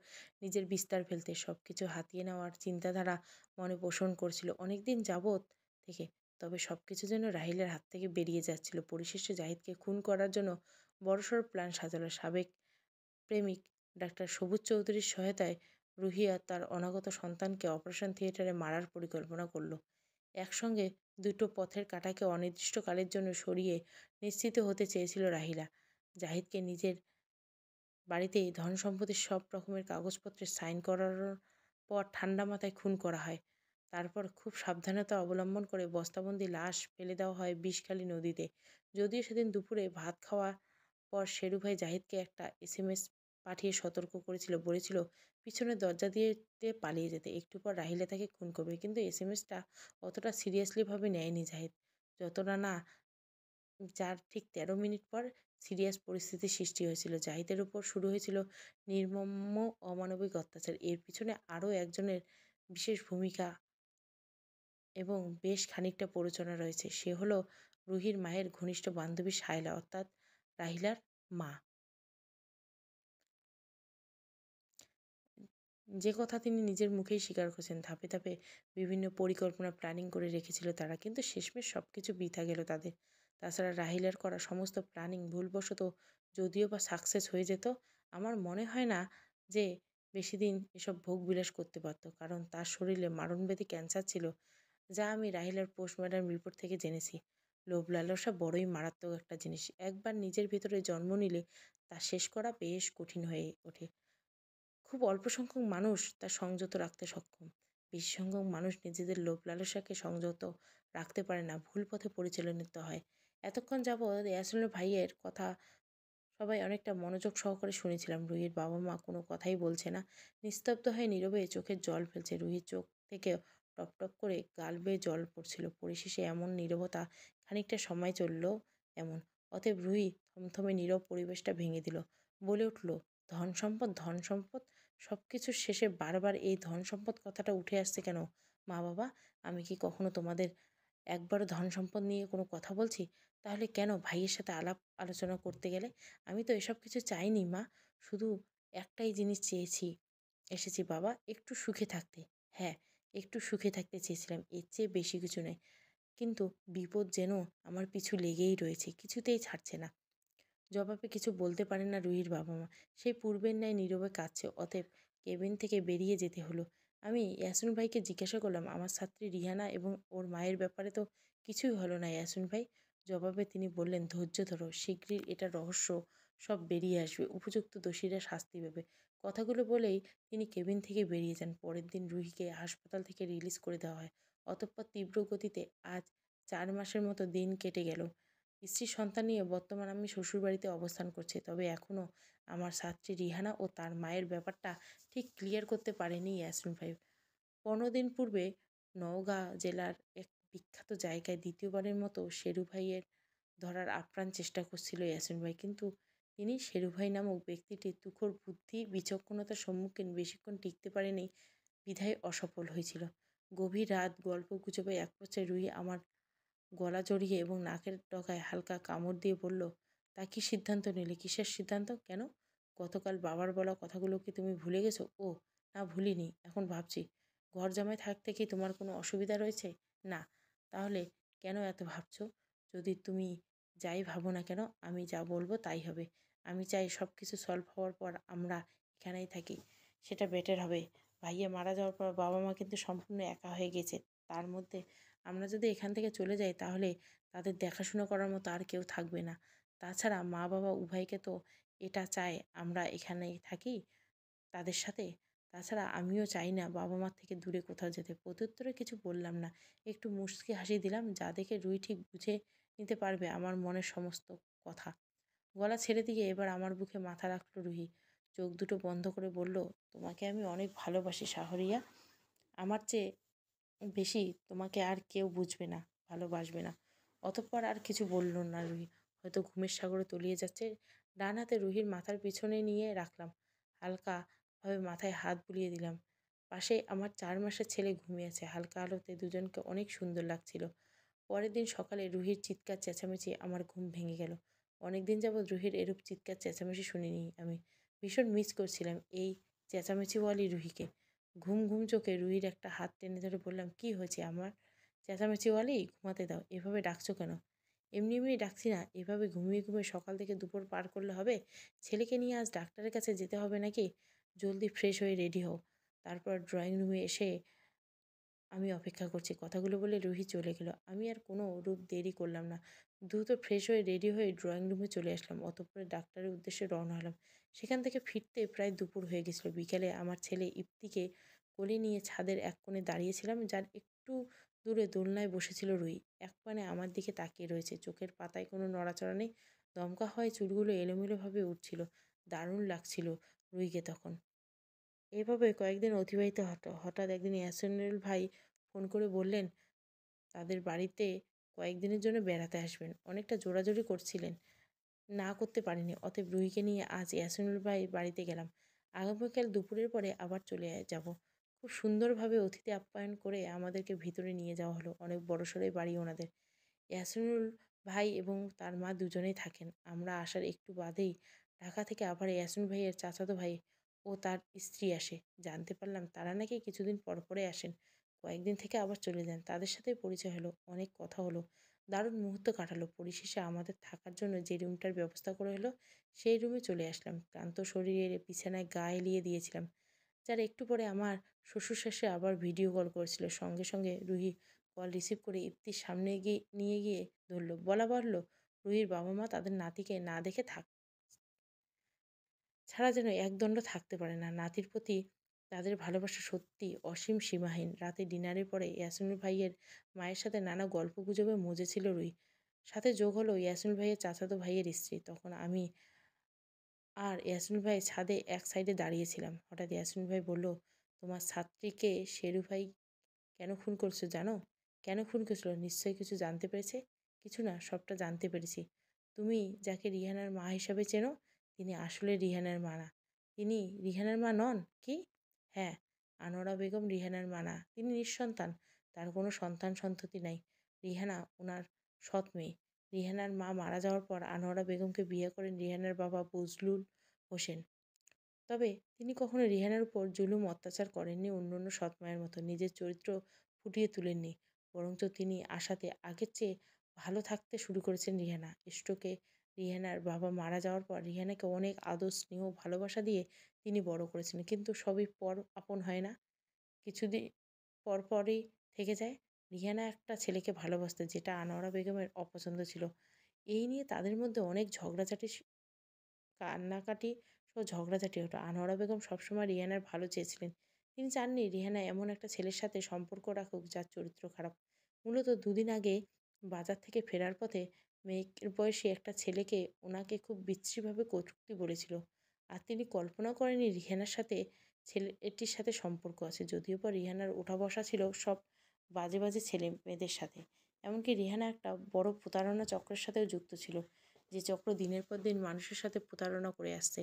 নিজের বিস্তার ফেলতে। সব কিছু হাতিয়ে নেওয়ার চিন্তাধারা মনে পোষণ করছিল অনেক দিন যাবৎ থেকে। তবে সব কিছু যেন রাহিলার হাত থেকে বেরিয়ে যাচ্ছিল। পরিশেষে জাহিদকে খুন করার জন্য বড়সড় প্ল্যান সাজালো। সাবেক প্রেমিক ডাক্তার সবুজ চৌধুরীর সহায়তায় রুহি আর তার অনাগত সন্তানকে অপারেশন থিয়েটারে মারার পরিকল্পনা করলো। একসঙ্গে দুটো পথের কাঁটাকে অনির্দিষ্টকালের জন্য সরিয়ে নিশ্চিত হতে চেয়েছিল রাহিলা। জাহিদকে নিজের বাড়িতেই ধন সম্পত্তির সব রকমের কাগজপত্রে সাইন করানোর পর ঠান্ডা মাথায় খুন করা হয়। তারপর খুব সাবধানতা অবলম্বন করে বস্তাবন্দি লাশ ফেলে দেওয়া হয় বিষখালী নদীতে। যদিও সেদিন দুপুরে ভাত খাওয়ার পর শেরু ভাই জাহিদকে একটা এসএমএস পাঠিয়ে সতর্ক করেছিল, বলেছিল পিছনের দরজা দিয়ে পালিয়ে যেতে। একটু পর রাহিলা তাকে খুন করবে। কিন্তু এসএমএসটা অতটা সিরিয়াসলি ভাবে নেয়নি জাহিদ, যতটা না যার ঠিক ১৩ মিনিট পর সিরিয়াস পরিস্থিতির সৃষ্টি হয়েছিল। জাহিদের উপর শুরু হয়েছিল নির্মম অমানবিক অত্যাচার। এর পিছনে আরও একজনের বিশেষ ভূমিকা এবং বেশ খানিকটা প্ররোচনা রয়েছে। সে হলো রুহির মায়ের ঘনিষ্ঠ বান্ধবী শায়লা, অর্থাৎ রাহিলার মা। যে কথা তিনি নিজের মুখেই স্বীকার করেছেন। ধাপে ধাপে বিভিন্ন পরিকল্পনা প্ল্যানিং করে রেখেছিল তারা, কিন্তু শেষমেশ সব কিছু বৃথা গেল তাদের। তাছাড়া রাহিলের করা সমস্ত প্ল্যানিং ভুলবশত যদিও বা সাকসেস হয়ে যেত, আমার মনে হয় না যে বেশি দিন এসব ভোগ বিলাস করতে পারতো, কারণ তার শরীরে মারণব্যাধি ক্যান্সার ছিল, যা আমি রাহিলার পোস্টমর্টম রিপোর্ট থেকে জেনেছি। লোভ লালসা বড়ই মারাত্মক একটা জিনিস, একবার নিজের ভিতরে জন্ম নিলে তা শেষ করা বেশ কঠিন হয়ে ওঠে। খুব অল্প সংখ্যক মানুষ তা সংযত রাখতে সক্ষম। বেশি সংখ্যক মানুষ নিজেদের লোভ লালসাকে সংযত রাখতে পারে না, ভুল পথে পরিচালিত হয়। এতক্ষণ যাবৎ ইয়াসিনের ভাইয়ের কথা সবাই অনেকটা মনোযোগ সহকারে শুনেছিলাম। রুহির বাবা মা কোনো কথাই বলছে না, নিস্তব্ধ হয়ে নীরবে চোখের জল ফেলছে। রুহির চোখ থেকে টপ টপ করে গাল বেয়ে জল পড়ছিল। পরিশেষে এমন নীরবতা খানিকটা সময় চলল এমন। অতএব রুহি থমথমে নীরব পরিবেশটা ভেঙে দিল, বলে উঠল, ধন সম্পদ, ধন সম্পদ, সব কিছুর শেষে বারবার এই ধন সম্পদ কথাটা উঠে আসছে কেন? মা বাবা, আমি কি কখনো তোমাদের একবারও ধন সম্পদ নিয়ে কোনো কথা বলছি? তাহলে কেন ভাইয়ের সাথে আলাপ আলোচনা করতে গেলে? আমি তো এসব কিছু চাইনি মা, শুধু একটাই জিনিস চেয়েছি, এসেছি বাবা, একটু সুখে থাকতে। হ্যাঁ, একটু সুখে থাকতে চেয়েছিলাম, এর চেয়ে বেশি কিছু নয়। কিন্তু বিপদ যেন আমার পিছু লেগেই রয়েছে, কিছুতেই ছাড়ছে না। জবাবে কিছু বলতে পারেন না রুহির বাবা মা। সেই পূর্বের ন্যায় নীরবে কাঁদছে। অতএব কেবিন থেকে বেরিয়ে যেতে হলো। আমি ইয়াসিন ভাইকে জিজ্ঞাসা করলাম, আমার ছাত্রী রিহানা এবং ওর মায়ের ব্যাপারে তো কিছুই হলো না ইয়াসিন ভাই? জবাবে তিনি বললেন, ধৈর্য ধরো, শীঘ্রই এটা রহস্য সব বেরিয়ে আসবে, উপযুক্ত দোষীরা শাস্তি পাবে। কথাগুলো বলেই তিনি কেবিন থেকে বেরিয়ে যান। পরের দিন রুহিকে হাসপাতাল থেকে রিলিজ করে দেওয়া হয়। অতঃপর তীব্র গতিতে আজ 4 মাসের মতো দিন কেটে গেল। স্ত্রী সন্তান নিয়ে বর্তমান আমি শ্বশুরবাড়িতে অবস্থান করছি। তবে এখনও আমার ছাত্রী রিহানা ও তার মায়ের ব্যাপারটা ঠিক ক্লিয়ার করতে পারেনি ইয়াসমিন ভাই। 15 দিন পূর্বে নওগাঁ জেলার এক বিখ্যাত জায়গায় দ্বিতীয়বারের মতো শেরু ভাইয়ের ধরার আপ্রাণ চেষ্টা করছিল ইয়াসিন ভাই, কিন্তু তিনি শেরু ভাই নামক ব্যক্তিটি তুখোড় বুদ্ধি বিচক্ষণতার সম্মুখীন বেশিক্ষণ টিকতে পারেনি, বিধায় অসফল হয়েছিল। গভীর রাত গল্প গুজবে এক পর্যায়ে রুহি আমার গলা জড়িয়ে এবং নাকের ডগায় হালকা কামড় দিয়ে বলল, তা কি সিদ্ধান্ত নিলে? কিসের সিদ্ধান্ত? কেন? গতকাল বাবার বলা কথাগুলো কি তুমি ভুলে গেছো? ও না, ভুলিনি, এখন ভাবছি। ঘর জামাই থাকতে কি তোমার কোনো অসুবিধা রয়েছে? না। তাহলে কেন এত ভাবছো? যদি তুমি যাই ভাবো না কেন, আমি যা বলবো তাই হবে। আমি চাই সব কিছু সলভ হওয়ার পর আমরা এখানেই থাকি, সেটা বেটার হবে। ভাইয়া মারা যাওয়ার পর বাবা মা কিন্তু সম্পূর্ণ একা হয়ে গেছে। তার মধ্যে আমরা যদি এখান থেকে চলে যাই তাহলে তাদের দেখাশোনা করার মতো আর কেউ থাকবে না। তাছাড়া মা বাবা উভয়কে তো এটা চায় আমরা এখানেই থাকি তাদের সাথে। তাছাড়া আমিও চাই না বাবা মার থেকে দূরে কোথাও যেতে। প্রত্যুত্তরে কিছু বললাম না, একটু মুচকি হাসি দিলাম, যা দেখে রুহি ঠিক বুঝে নিতে পারবে আমার মনের সমস্ত কথা। গলা ছেড়ে দিয়ে এবার আমার বুকে মাথা রাখলো রুহি। চোখ দুটো বন্ধ করে বলল, তোমাকে আমি অনেক ভালোবাসি শাহরিয়া। আমার চেয়ে বেশি তোমাকে আর কেউ বুঝবে না, ভালোবাসবে না। অতঃপর আর কিছু বলল না রুহি। হয়তো ঘুমের সাগরে তলিয়ে যাচ্ছে। ডান হাতে রুহির মাথার পিছনে নিয়ে রাখলাম, হালকাভাবে মাথায় হাত বুলিয়ে দিলাম। পাশে আমার 4 মাসের ছেলে ঘুমিয়ে আছে। হালকা আলোতে দুজনকে অনেক সুন্দর লাগছিল। পরের দিন সকালে রুহির চিৎকার চেঁচামেচি আমার ঘুম ভেঙে গেল। অনেকদিন যাবৎ রুহির এরূপ চিৎকার চেঁচামেচি শুনিনি আমি। ভীষণ মিস করছিলাম এই চেঁচামেচিওয়ালি রুহিকে। ঘুম ঘুম চোখে রুহির একটা হাত টেনে ধরে বললাম, কি হয়েছে আমার চেঁচামেচিওয়ালি? ঘুমাতে দাও, এভাবে ডাকছো কেন? এমনি এমনি ডাকছি না, এভাবে ঘুমিয়ে ঘুমিয়ে সকাল থেকে দুপুর পার করলে হবে? ছেলেকে নিয়ে আজ ডাক্তারের কাছে যেতে হবে নাকি? জলদি ফ্রেশ হয়ে রেডি হও, তারপর ড্রয়িং রুমে এসে আমি অপেক্ষা করছি। কথাগুলো বলে রুহি চলে গেল। আমি আর কোনো রূপ দেরি করলাম না। দ্রুত ফ্রেশ হয়ে রেডি হয়ে ড্রয়িং রুমে চলে আসলাম। অতঃপর ডাক্তারের উদ্দেশ্যে রওনা হলাম। সেখান থেকে ফিরতে প্রায় দুপুর হয়ে গেছিল। বিকেলে আমার ছেলে ইপ্তিকে কোলে নিয়ে ছাদের এক কোণে দাঁড়িয়েছিলাম, যার একটু দূরে দোলনায় বসেছিল রুহি। এক পানে আমার দিকে তাকিয়ে রয়েছে, চোখের পাতায় কোনো নড়াচড়া নেই। দমকা হওয়ায় চুলগুলো এলোমেলোভাবে উঠছিল। দারুণ লাগছিল রুহিকে তখন। এভাবে কয়েকদিন অতিবাহিত হতো। হঠাৎ একদিন ইয়াসিনুল ভাই ফোন করে বললেন তাদের বাড়িতে কয়েকদিনের জন্য বেড়াতে আসবেন। অনেকটা জোরাজুরি করছিলেন, না করতে পারিনি। অতএব রুহিকে নিয়ে আজ ইয়াসিনুল ভাই বাড়িতে গেলাম। আগামীকাল দুপুরের পরে আবার চলে যাব। খুব সুন্দরভাবে অতিথি আপ্যায়ন করে আমাদেরকে ভিতরে নিয়ে যাওয়া হলো। অনেক বড়সড়ই বাড়ি ওনাদের। ইয়াসিনুল ভাই এবং তার মা দুজনেই থাকেন। আমরা আসার একটু বাদেই ঢাকা থেকে আবার ইয়াসিন ভাইয়ের চাচাতো ভাই ও তার স্ত্রী আসে। জানতে পারলাম তারা নাকি কিছুদিন পর পরে আসেন। কয়েকদিন থেকে আবার চলে যান। তাদের সাথে পরিচয় হলো, অনেক কথা হলো, দারুণ মুহূর্ত কাটালো। পরিশেষে আমাদের থাকার জন্য যে রুমটার ব্যবস্থা করে হলো সেই রুমে চলে আসলাম। ক্লান্ত শরীরে বিছানায় গা এলিয়ে দিয়েছিলাম। যার একটু পরে আমার শ্বশুর শাশুড়ি আবার ভিডিও কল করেছিল। সঙ্গে সঙ্গে রুহি কল রিসিভ করে ইপ্তির সামনে নিয়ে গিয়ে ধরলো। বলা বাহুল্য, রুহির বাবা মা তাদের নাতিকে না দেখে ছাড়া যেন একদণ্ড থাকতে পারে না। নাতির প্রতি তাদের ভালোবাসা সত্যি অসীম সীমাহীন। রাতে ডিনারের পরে ইয়াসিনুল ভাইয়ের মায়ের সাথে নানা গল্পগুজবে মজেছিল রুহি। সাথে যোগ হলো ইয়াসিনুল ভাইয়ের চাচাতো ভাইয়ের স্ত্রী। তখন আমি আর ইয়াসিনুল ভাই ছাদে এক সাইডে দাঁড়িয়েছিলাম। হঠাৎ ইয়াসিনুল ভাই বলল, তোমার ছাত্রীকে শেরু ভাই কেন খুন করছো জানো? কেন খুন করেছিল? নিশ্চয়ই কিছু জানতে পেরেছে। কিছু না, সবটা জানতে পেরেছি। তুমি যাকে রিহানার মা হিসাবে চেনো, তিনি আসলে রিহানার মা না। তিনি রিহানার মা নন কি? হ্যাঁ, আনোয়ারা বেগম রিহানার মা না। তিনি নিঃসন্তান। তার কোনো সন্তান সন্ততি নাই। রিহানা ওনার সৎ মেয়ে। রিহানার মা মারা যাওয়ার পর আনোয়ারা বেগমকে বিয়ে করেন রিহানার বাবা বজলুল হোসেন। তবে তিনি কখনো রিহানার উপর জুলুম অত্যাচার করেননি অন্যান্য সৎ মায়ের মতো। নিজের চরিত্র ফুটিয়ে তুলেননি। বরঞ্চ তিনি আশাতে আগের চেয়ে ভালো থাকতে শুরু করেছেন রিহানা। স্ট্রোকে রিহানার বাবা মারা যাওয়ার পর রিহানাকে অনেক আদর, স্নেহ, ভালোবাসা দিয়ে তিনি বড় করেছেন। কিন্তু সবই পর আপন হয় না। কিছুদিন পরই থেকে যায়। রিহানা একটা ছেলেকে ভালোবাসত, যেটা আনোয়ারা বেগমের অপছন্দ ছিল। এই নিয়ে তাদের মধ্যে অনেক ঝগড়াঝাটি কান্নাকাটি সহ ঝগড়াঝাটি হতো। আনোয়ারা বেগম সবসময় রিহানার ভালো চেয়েছিলেন। তিনি চাননি রিহানা এমন একটা ছেলের সাথে সম্পর্ক রাখুক যার চরিত্র খারাপ। মূলত দুদিন আগে বাজার থেকে ফেরার পথে মেয়ের বয়সী একটা ছেলেকে ওনাকে খুব বিশ্রীভাবে কটূক্তি বলেছিল। আর তিনি কল্পনা করেনি রিহানার সাথে ছেলেটির সাথে সম্পর্ক আছে। যদিও বা রিহানার ওঠা বসা ছিল সব বাজে বাজে ছেলে মেয়েদের সাথে। এমনকি রিহানা একটা বড় প্রতারণা চক্রের সাথেও যুক্ত ছিল, যে চক্র দিনের পর দিন মানুষের সাথে প্রতারণা করে আসছে।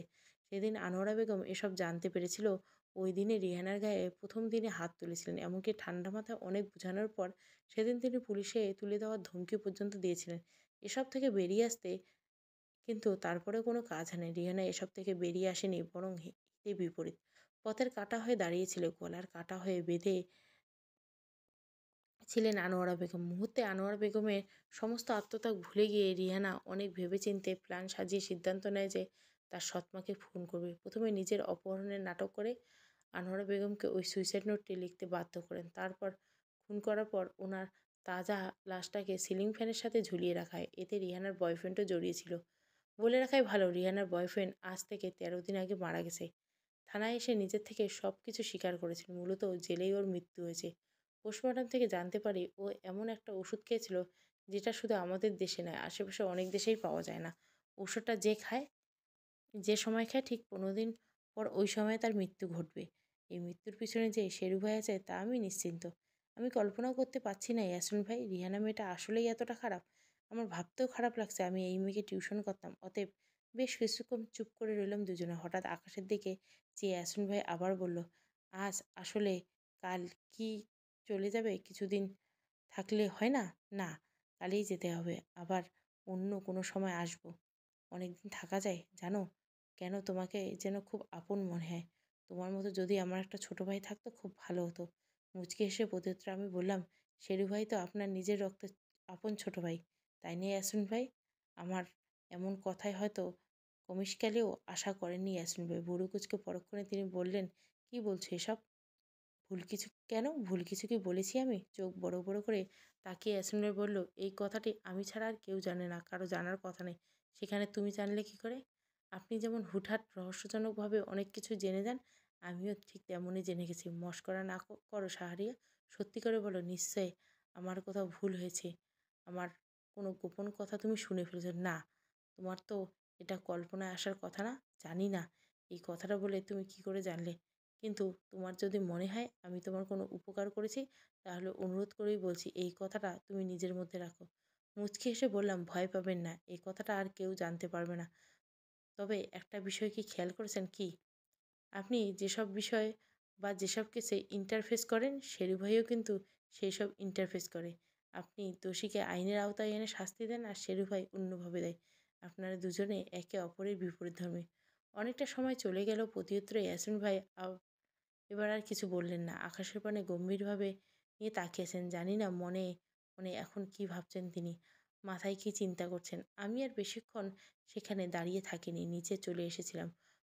সেদিন আনোয়ারা বেগম এসব জানতে পেরেছিল। ওই দিনে রিহানার গায়ে প্রথম দিনে হাত তুলেছিলেন। এমনকি ঠান্ডা মাথায় অনেক বোঝানোর পর সেদিন তিনি পুলিশে তুলে দেওয়ার ধমকি পর্যন্ত দিয়েছিলেন এসব থেকে বেরিয়ে আসতে। কিন্তু তারপরে কোনো কাজ হয়নি। রিহানা এসব থেকে বেরিয়ে আসেনি, বরং হিতে বিপরীত পথের কাঁটা হয়ে দাঁড়িয়েছিল, গলার কাঁটা হয়ে বেঁধে ছিলেন আনোয়ারা বেগম। মুহূর্তে আনোয়ারা বেগমের সমস্ত আত্মত্যাগ ভুলে গিয়ে রিহানা অনেক ভেবেচিন্তে প্ল্যান সাজিয়ে সিদ্ধান্ত নেয় যে তার সৎমাকে খুন করবে। প্রথমে নিজের অপহরণের নাটক করে আনোয়ারা বেগমকে ওই সুইসাইড নোটটি লিখতে বাধ্য করেন। তারপর খুন করার পর ওনার তাজা লাশটাকে সিলিং ফ্যানের সাথে ঝুলিয়ে রাখা হয়। এতে রিহানার বয়ফ্রেন্ডও জড়িয়েছিল। বলে রাখাই ভালো, রিহানার বয়ফ্রেন্ড আজ থেকে 13 দিন আগে মারা গেছে। থানায় এসে নিজের থেকে সব কিছু স্বীকার করেছিল। মূলত জেলেই ওর মৃত্যু হয়েছে। পোস্টমর্টম থেকে জানতে পারি ও এমন একটা ওষুধ খেয়েছিল যেটা শুধু আমাদের দেশে নয়, আশেপাশে অনেক দেশেই পাওয়া যায় না। ওষুধটা যে খায়, যে সময় খায়, ঠিক 15 দিন পর ওই সময়ে তার মৃত্যু ঘটবে। এই মৃত্যুর পিছনে যে শেরু ভাই আছে তা আমি নিশ্চিন্ত। আমি কল্পনাও করতে পারছি না ইয়াসমিন ভাই, রিহানা মেয়েটা আসলেই এতটা খারাপ। আমার ভাবতেও খারাপ লাগছে আমি এই মেয়েকে টিউশন করতাম। অতএব বেশ কিছুক্ষণ চুপ করে রইলাম দুজনে। হঠাৎ আকাশের দিকে যে ইয়াসমিন ভাই আবার বলল, আজ আসলে কাল কি চলে যাবে? কিছুদিন থাকলে হয় না? না, কালই যেতে হবে। আবার অন্য কোনো সময় আসবো। অনেকদিন থাকা যায় জানো? কেন তোমাকে যেন খুব আপন মনে হয়। তোমার মতো যদি আমার একটা ছোট ভাই থাকতো খুব ভালো হতো। মুচকি হেসে প্রত্যুত্তরে আমি বললাম, শেরু ভাই তো আপনার নিজের রক্তের আপন ছোট ভাই, তাই নিয়ে ইয়াসমিন ভাই? আমার এমন কথায় হয়তো কমিশকালেও আশা করেননি ইয়াসমিন ভাই। ভুরু কুঁচকে পরক্ষণে তিনি বললেন, কি বলছো এসব? ভুল কিছু কেন? ভুল কিছু কি বলেছি আমি? চোখ বড় বড় করে তাকিয়ে ইয়াসমিন ভাই বলল, এই কথাটি আমি ছাড়া আর কেউ জানে না, কারো জানার কথা নেই। সেখানে তুমি জানলে কি করে? আপনি যেমন হুটহাট রহস্যজনকভাবে অনেক কিছু জেনে যান, আমিও ঠিক তেমনই জেনে গেছি। মশকরা না করো শাহরিয়া, সত্যি করে বলো, নিশ্চয় আমার কোথাও ভুল হয়েছে। আমার কোনো গোপন কথা তুমি শুনে ফেলেছো? না, তোমার তো এটা কল্পনায় আসার কথা না। জানি না এই কথাটা বলে তুমি কি করে জানলে, কিন্তু তোমার যদি মনে হয় আমি তোমার কোনো উপকার করেছি, তাহলে অনুরোধ করেই বলছি এই কথাটা তুমি নিজের মধ্যে রাখো। মুচকি হেসে বললাম, ভয় পাবেন না, এই কথাটা আর কেউ জানতে পারবে না। তবে একটা বিষয় কি খেয়াল করেছেন? কি? আপনি যেসব বিষয় বা যেসব কেসে ইন্টারফেস করেন, শেরু ভাইও কিন্তু সেই সব ইন্টারফেস করে। আপনি দোষীকে আইনের আওতায় এনে শাস্তি দেন, আর শেরু ভাই অন্যভাবে দেয়। আপনারা দুজনে একে অপরের বিপরীতধর্মী। অনেকটা সময় চলে গেল, প্রত্যুত্তরে ইয়াসিন ভাই এবার আর কিছু বললেন না। আকাশের পানে গম্ভীরভাবে নিয়ে তাকিয়েছেন। জানি না মনে মনে এখন কি ভাবছেন তিনি, মাথায় কি চিন্তা করছেন। আমি আর বেশিক্ষণ সেখানে দাঁড়িয়ে থাকিনি, নিচে চলে এসেছিলাম।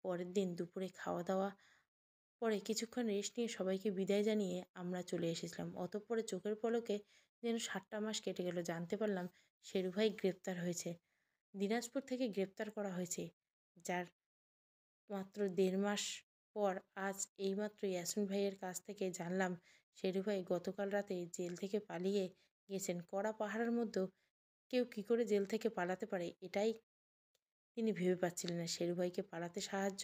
পরের দিন দুপুরে খাওয়া দাওয়া পরে কিছুক্ষণ রেস্ট নিয়ে সবাইকে বিদায় জানিয়ে আমরা চলে এসেছিলাম। অতঃপরে চোখের পলকে যেন 7টা মাস কেটে গেল। জানতে পারলাম শেরু ভাই গ্রেপ্তার হয়েছে। দিনাজপুর থেকে গ্রেপ্তার করা হয়েছে। যার মাত্র 1.5 মাস পর আজ এইমাত্র ইয়াসিন ভাইয়ের কাছ থেকে জানলাম শেরু ভাই গতকাল রাতে জেল থেকে পালিয়ে গেছেন। কড়া পাহারার মধ্যেও কেউ কী করে জেল থেকে পালাতে পারে, এটাই তিনি ভেবে পাচ্ছিলেন না। শেরু ভাইকে পালাতে সাহায্য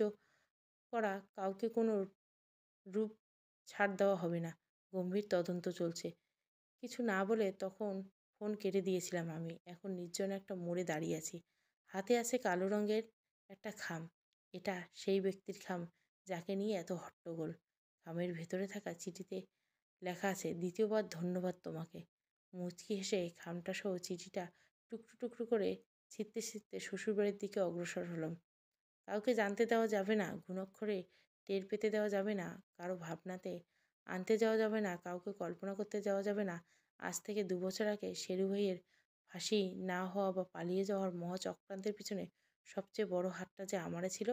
করা কাউকে কোনো রূপ ছাড় দেওয়া হবে না। গম্ভীর তদন্ত চলছে। কিছু না বলে তখন ফোন কেটে দিয়েছিলাম আমি। এখন নির্জন একটা মোড়ে দাঁড়িয়ে আছি। হাতে আছে কালো রঙের একটা খাম। এটা সেই ব্যক্তির খাম যাকে নিয়ে এত হট্টগোল। খামের ভেতরে থাকা চিঠিতে লেখা আছে, দ্বিতীয়বার ধন্যবাদ তোমাকে। মুচকি হেসে খামটা সহ চিঠিটা টুকরো টুকরো করে ছিঁড়তে ছিঁড়তে শ্বশুরবাড়ির দিকে অগ্রসর হলাম। কাউকে জানতে দেওয়া যাবে না, ঘুণাক্ষরে টের পেতে দেওয়া যাবে না, কারো ভাবনাতে আনতে যাওয়া যাবে না, কাউকে কল্পনা করতে যাওয়া যাবে না। আজ থেকে 2 বছর আগে শেরু ভাইয়ের ফাঁসি না হওয়া বা পালিয়ে যাওয়ার মহা চক্রান্তের পিছনে সবচেয়ে বড় হাতটা যে আমারে ছিল,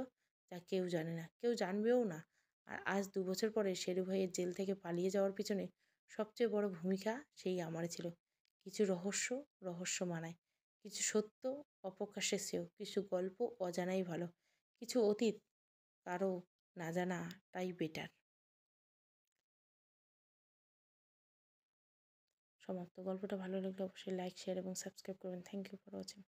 তা কেউ জানে না, কেউ জানবেও না। আর আজ 2 বছর পরে শেরু ভাইয়ের জেল থেকে পালিয়ে যাওয়ার পিছনে সবচেয়ে বড় ভূমিকা সেই আমারে ছিল। কিছু রহস্য রহস্য মানায়, কিছু সত্য অপ্রকাশ্যের শ্রেয়, কিছু গল্প অজানাই ভালো, কিছু অতীত কারো না জানাটাই বেটার। সমাপ্ত। গল্পটা ভালো লাগলে অবশ্যই লাইক, শেয়ার এবং সাবস্ক্রাইব করবেন। Thank you for watching.